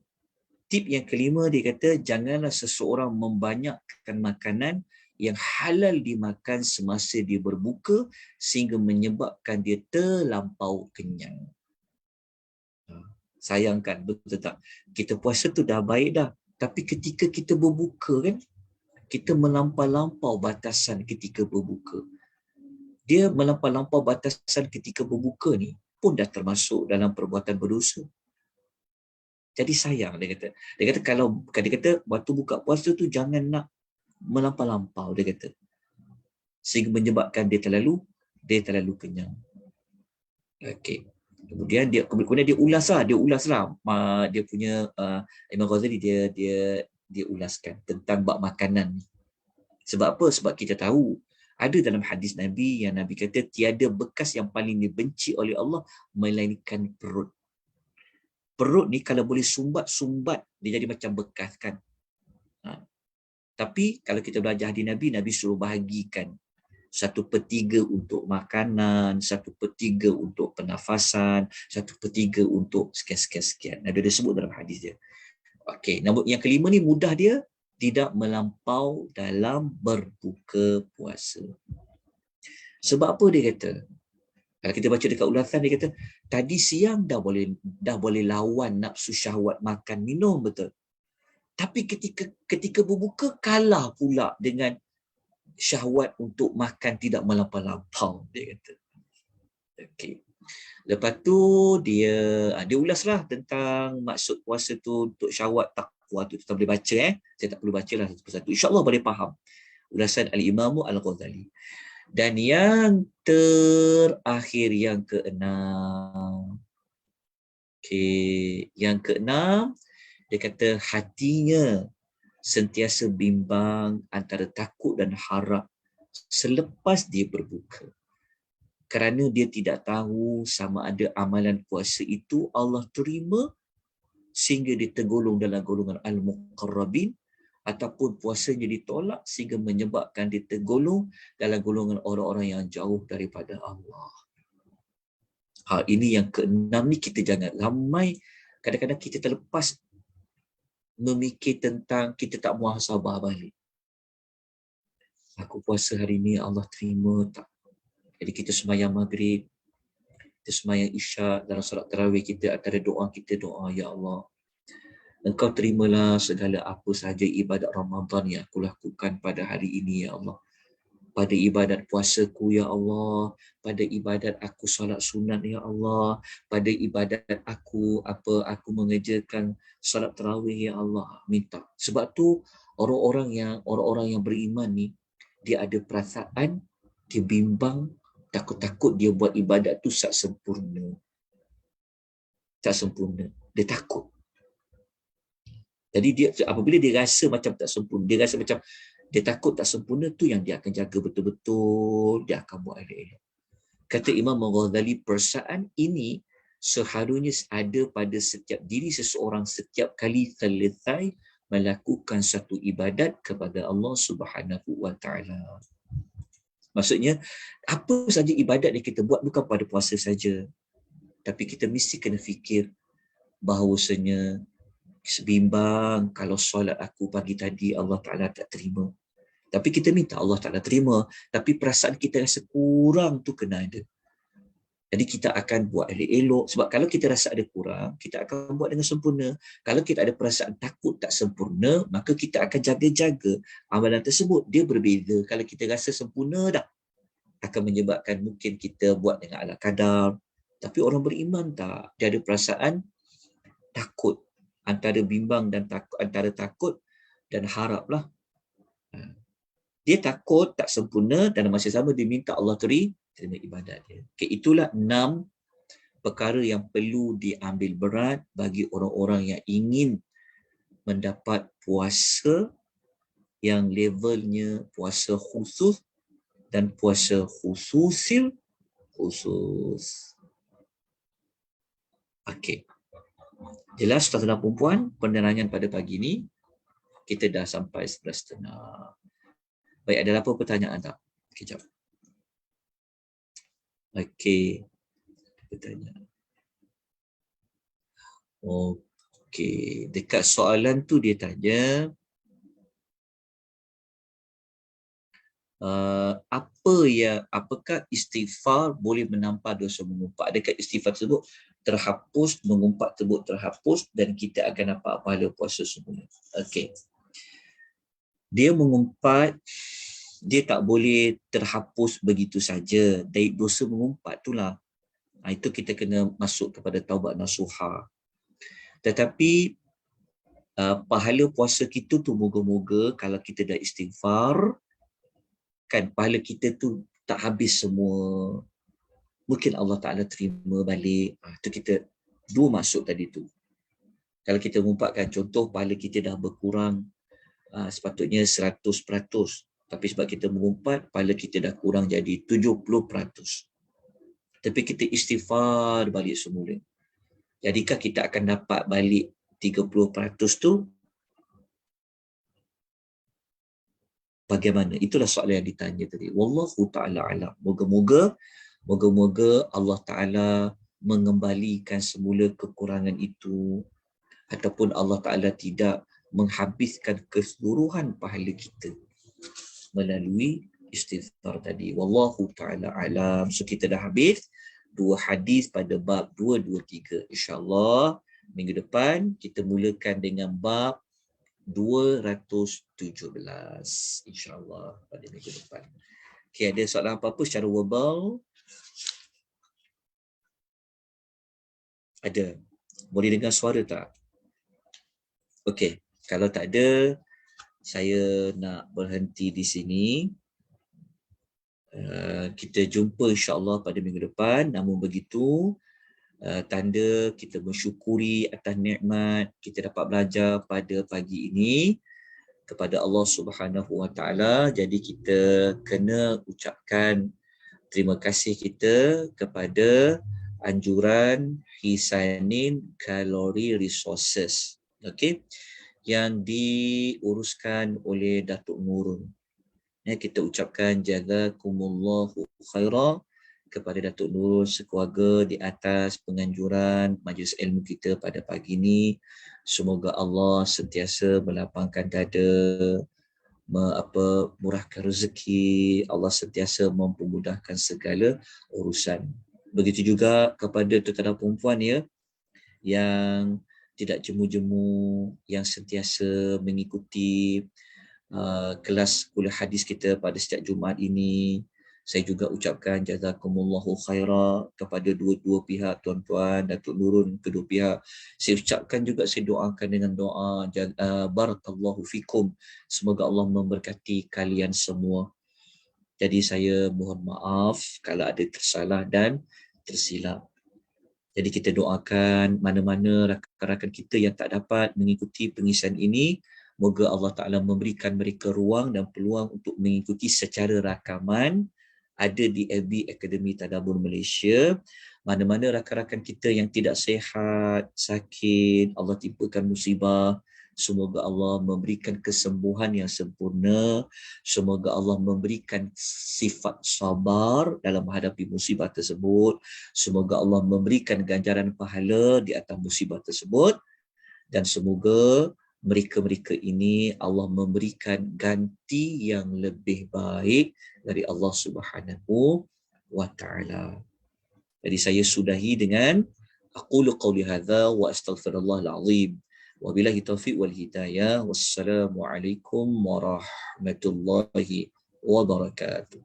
Tip yang kelima dia kata janganlah seseorang membanyakkan makanan yang halal dimakan semasa dia berbuka sehingga menyebabkan dia terlampau kenyang. Sayangkan, betul tak? Kita puasa tu dah baik dah. Tapi ketika kita berbuka kan, kita melampau-lampau batasan ketika berbuka. Dia melampau-lampau batasan ketika berbuka ni pun dah termasuk dalam perbuatan berdosa. Jadi sayang dia kata. Dia kata kalau dia kata waktu buka puasa tu jangan nak melampau-lampau dia kata. sehingga menyebabkan dia terlalu kenyang. Okey. Kemudian dia ulaslah dia punya Imam Ghazali dia ulaskan tentang bab makanan ni. Sebab apa? Sebab kita tahu ada dalam hadis Nabi yang Nabi kata tiada bekas yang paling dibenci oleh Allah melainkan perut. Perut ni kalau boleh sumbat dia jadi macam bekas kan. Tapi kalau kita belajar hadis Nabi, Nabi suruh bahagikan 1/3 untuk makanan, 1/3 untuk pernafasan, 1/3 untuk sekian. Nabi dia sebut dalam hadis dia. Okey, namun yang kelima ni mudah dia tidak melampau dalam berbuka puasa. Sebab apa dia kata? Kalau kita baca dekat ulasan dia kata, tadi siang dah boleh lawan nafsu syahwat makan minum betul. Tapi ketika berbuka kalah pula dengan syahwat untuk makan tidak melampau-lampau, dia kata. Okey. Lepas tu dia ulaslah tentang maksud puasa tu untuk syahwat takwa tu. Kita boleh baca Saya tak perlu bacalah satu persatu. Insya-Allah boleh faham. Ulasan Al-Imam Al-Ghazali. Dan yang terakhir yang keenam. Okey, yang keenam dia kata hatinya sentiasa bimbang antara takut dan harap selepas dia berbuka. Kerana dia tidak tahu sama ada amalan puasa itu Allah terima sehingga dia tergolong dalam golongan al-muqarrabin ataupun puasanya ditolak sehingga menyebabkan dia tergolong dalam golongan orang-orang yang jauh daripada Allah. Hal ini yang keenam ni kita jangan ramai. Kadang-kadang kita terlepas memikir tentang kita tak muhasabah balik. Aku puasa hari ni Allah terima tak? Jadi kita sembahyang maghrib, kita sembahyang isyak, dalam solat tarawih kita antara doa kita doa, Ya Allah, Engkau terimalah segala apa sahaja ibadat Ramadan yang aku lakukan pada hari ini, Ya Allah. Pada ibadat puasaku, Ya Allah. Pada ibadat aku solat sunat, Ya Allah. Pada ibadat aku mengerjakan solat tarawih, Ya Allah. Minta. Sebab tu orang-orang yang beriman ni, dia ada perasaan, dia bimbang, takut-takut dia buat ibadat tu tak sempurna. Tak sempurna. Dia takut. Jadi dia apabila dia rasa macam tak sempurna, dia rasa macam dia takut tak sempurna, tu yang dia akan jaga betul-betul, dia akan buat elok-elok. Kata Imam Ghazali, perasaan ini seharusnya ada pada setiap diri seseorang setiap kali selesai melakukan satu ibadat kepada Allah Subhanahu wa taala. Maksudnya, apa saja ibadat yang kita buat bukan pada puasa saja. Tapi kita mesti kena fikir bahawasanya sebimbang kalau solat aku pagi tadi Allah Ta'ala tak terima. Tapi kita minta Allah Ta'ala terima. Tapi perasaan kita rasa kurang tu kena ada. Jadi kita akan buat elok-elok. Sebab kalau kita rasa ada kurang, kita akan buat dengan sempurna. Kalau kita ada perasaan takut tak sempurna, maka kita akan jaga-jaga amalan tersebut. Dia berbeza. Kalau kita rasa sempurna dah, akan menyebabkan mungkin kita buat dengan ala kadar. Tapi orang beriman tak. Dia ada perasaan takut. Antara bimbang dan takut, antara takut dan haraplah. Dia takut tak sempurna dan masa sama dia minta Allah terima ibadat dia. Okay, itulah 6 perkara yang perlu diambil berat bagi orang-orang yang ingin mendapat puasa yang levelnya puasa khusus dan puasa khususil khusus. Okey. Jelas tuan-tuan dan puan-puan, penerangan pada pagi ini kita dah sampai 11.30. Baik, ada apa pertanyaan tak? Kejap. Okey. Pertanyaan. Okey, dekat soalan tu dia tanya apakah istighfar boleh menampak dosa mengumpat? Adakah istighfar tersebut terhapus, mengumpat tersebut terhapus dan kita akan dapat pahala puasa semula? Okey. Dia mengumpat, dia tak boleh terhapus begitu saja. Dari dosa mengumpat itulah. Itu kita kena masuk kepada taubat nasuha. Tetapi pahala puasa kita tu moga-moga kalau kita dah istighfar, kan pahala kita tu tak habis semua. Mungkin Allah Ta'ala terima balik. Tu kita dua maksud tadi tu. Kalau kita mengumpatkan contoh pahala kita dah berkurang, sepatutnya 100%. Tapi sebab kita mengumpat, pahala kita dah kurang jadi 70%. Tapi kita istighfar balik semula. Jadikah kita akan dapat balik 30% tu? Bagaimana? Itulah soalan yang ditanya tadi. Wallahu ta'ala alam. Moga-moga Allah Ta'ala mengembalikan semula kekurangan itu, ataupun Allah Ta'ala tidak menghabiskan keseluruhan pahala kita melalui istighfar tadi. Wallahu ta'ala alam. So kita dah habis 2 hadis pada bab 223. InsyaAllah minggu depan kita mulakan dengan bab 217. InsyaAllah pada minggu depan. Okay, ada soalan apa-apa secara verbal? Ada? Boleh dengar suara tak? Okey, kalau tak ada, saya nak berhenti di sini. Kita jumpa insya-Allah pada minggu depan. Namun begitu, tanda kita mensyukuri atas nikmat kita dapat belajar pada pagi ini kepada Allah Subhanahu Wa Taala. Jadi kita kena ucapkan terima kasih kita kepada anjuran Hisanin Kalori Resources, okey, yang diuruskan oleh Datuk Nurul. Kita ucapkan jazakumullahu khaira kepada Datuk Nurul sekeluarga di atas penganjuran majlis ilmu kita pada pagi ini. Semoga Allah sentiasa melapangkan dada, murahkan rezeki, Allah sentiasa mempermudahkan segala urusan. Begitu juga kepada tuan-tuan dan perempuan ya, yang tidak jemu-jemu, yang sentiasa mengikuti kelas kuliah hadis kita pada setiap Jumaat ini. Saya juga ucapkan jazakumullahu khaira kepada dua-dua pihak, tuan-tuan Datuk Nurul, kedua pihak. Saya ucapkan juga, saya doakan dengan doa barakallahu fikum, semoga Allah memberkati kalian semua. Jadi saya mohon maaf kalau ada tersalah dan tersilap. Jadi kita doakan mana-mana rakan-rakan kita yang tak dapat mengikuti pengisian ini, moga Allah Ta'ala memberikan mereka ruang dan peluang untuk mengikuti secara rakaman, ada di FB Akademi Tadabbur Malaysia. Mana-mana rakan-rakan kita yang tidak sihat, sakit, Allah timpakan musibah, semoga Allah memberikan kesembuhan yang sempurna, semoga Allah memberikan sifat sabar dalam menghadapi musibah tersebut, semoga Allah memberikan ganjaran pahala di atas musibah tersebut, dan semoga mereka-mereka ini Allah memberikan ganti yang lebih baik dari Allah Subhanahu wa Ta'ala. Jadi saya sudahi dengan aqulu qawli hadza wa astaghfirullahal azim. Wabillahi taufiq wal hidayah. Wassalamualaikum warahmatullahi wabarakatuh.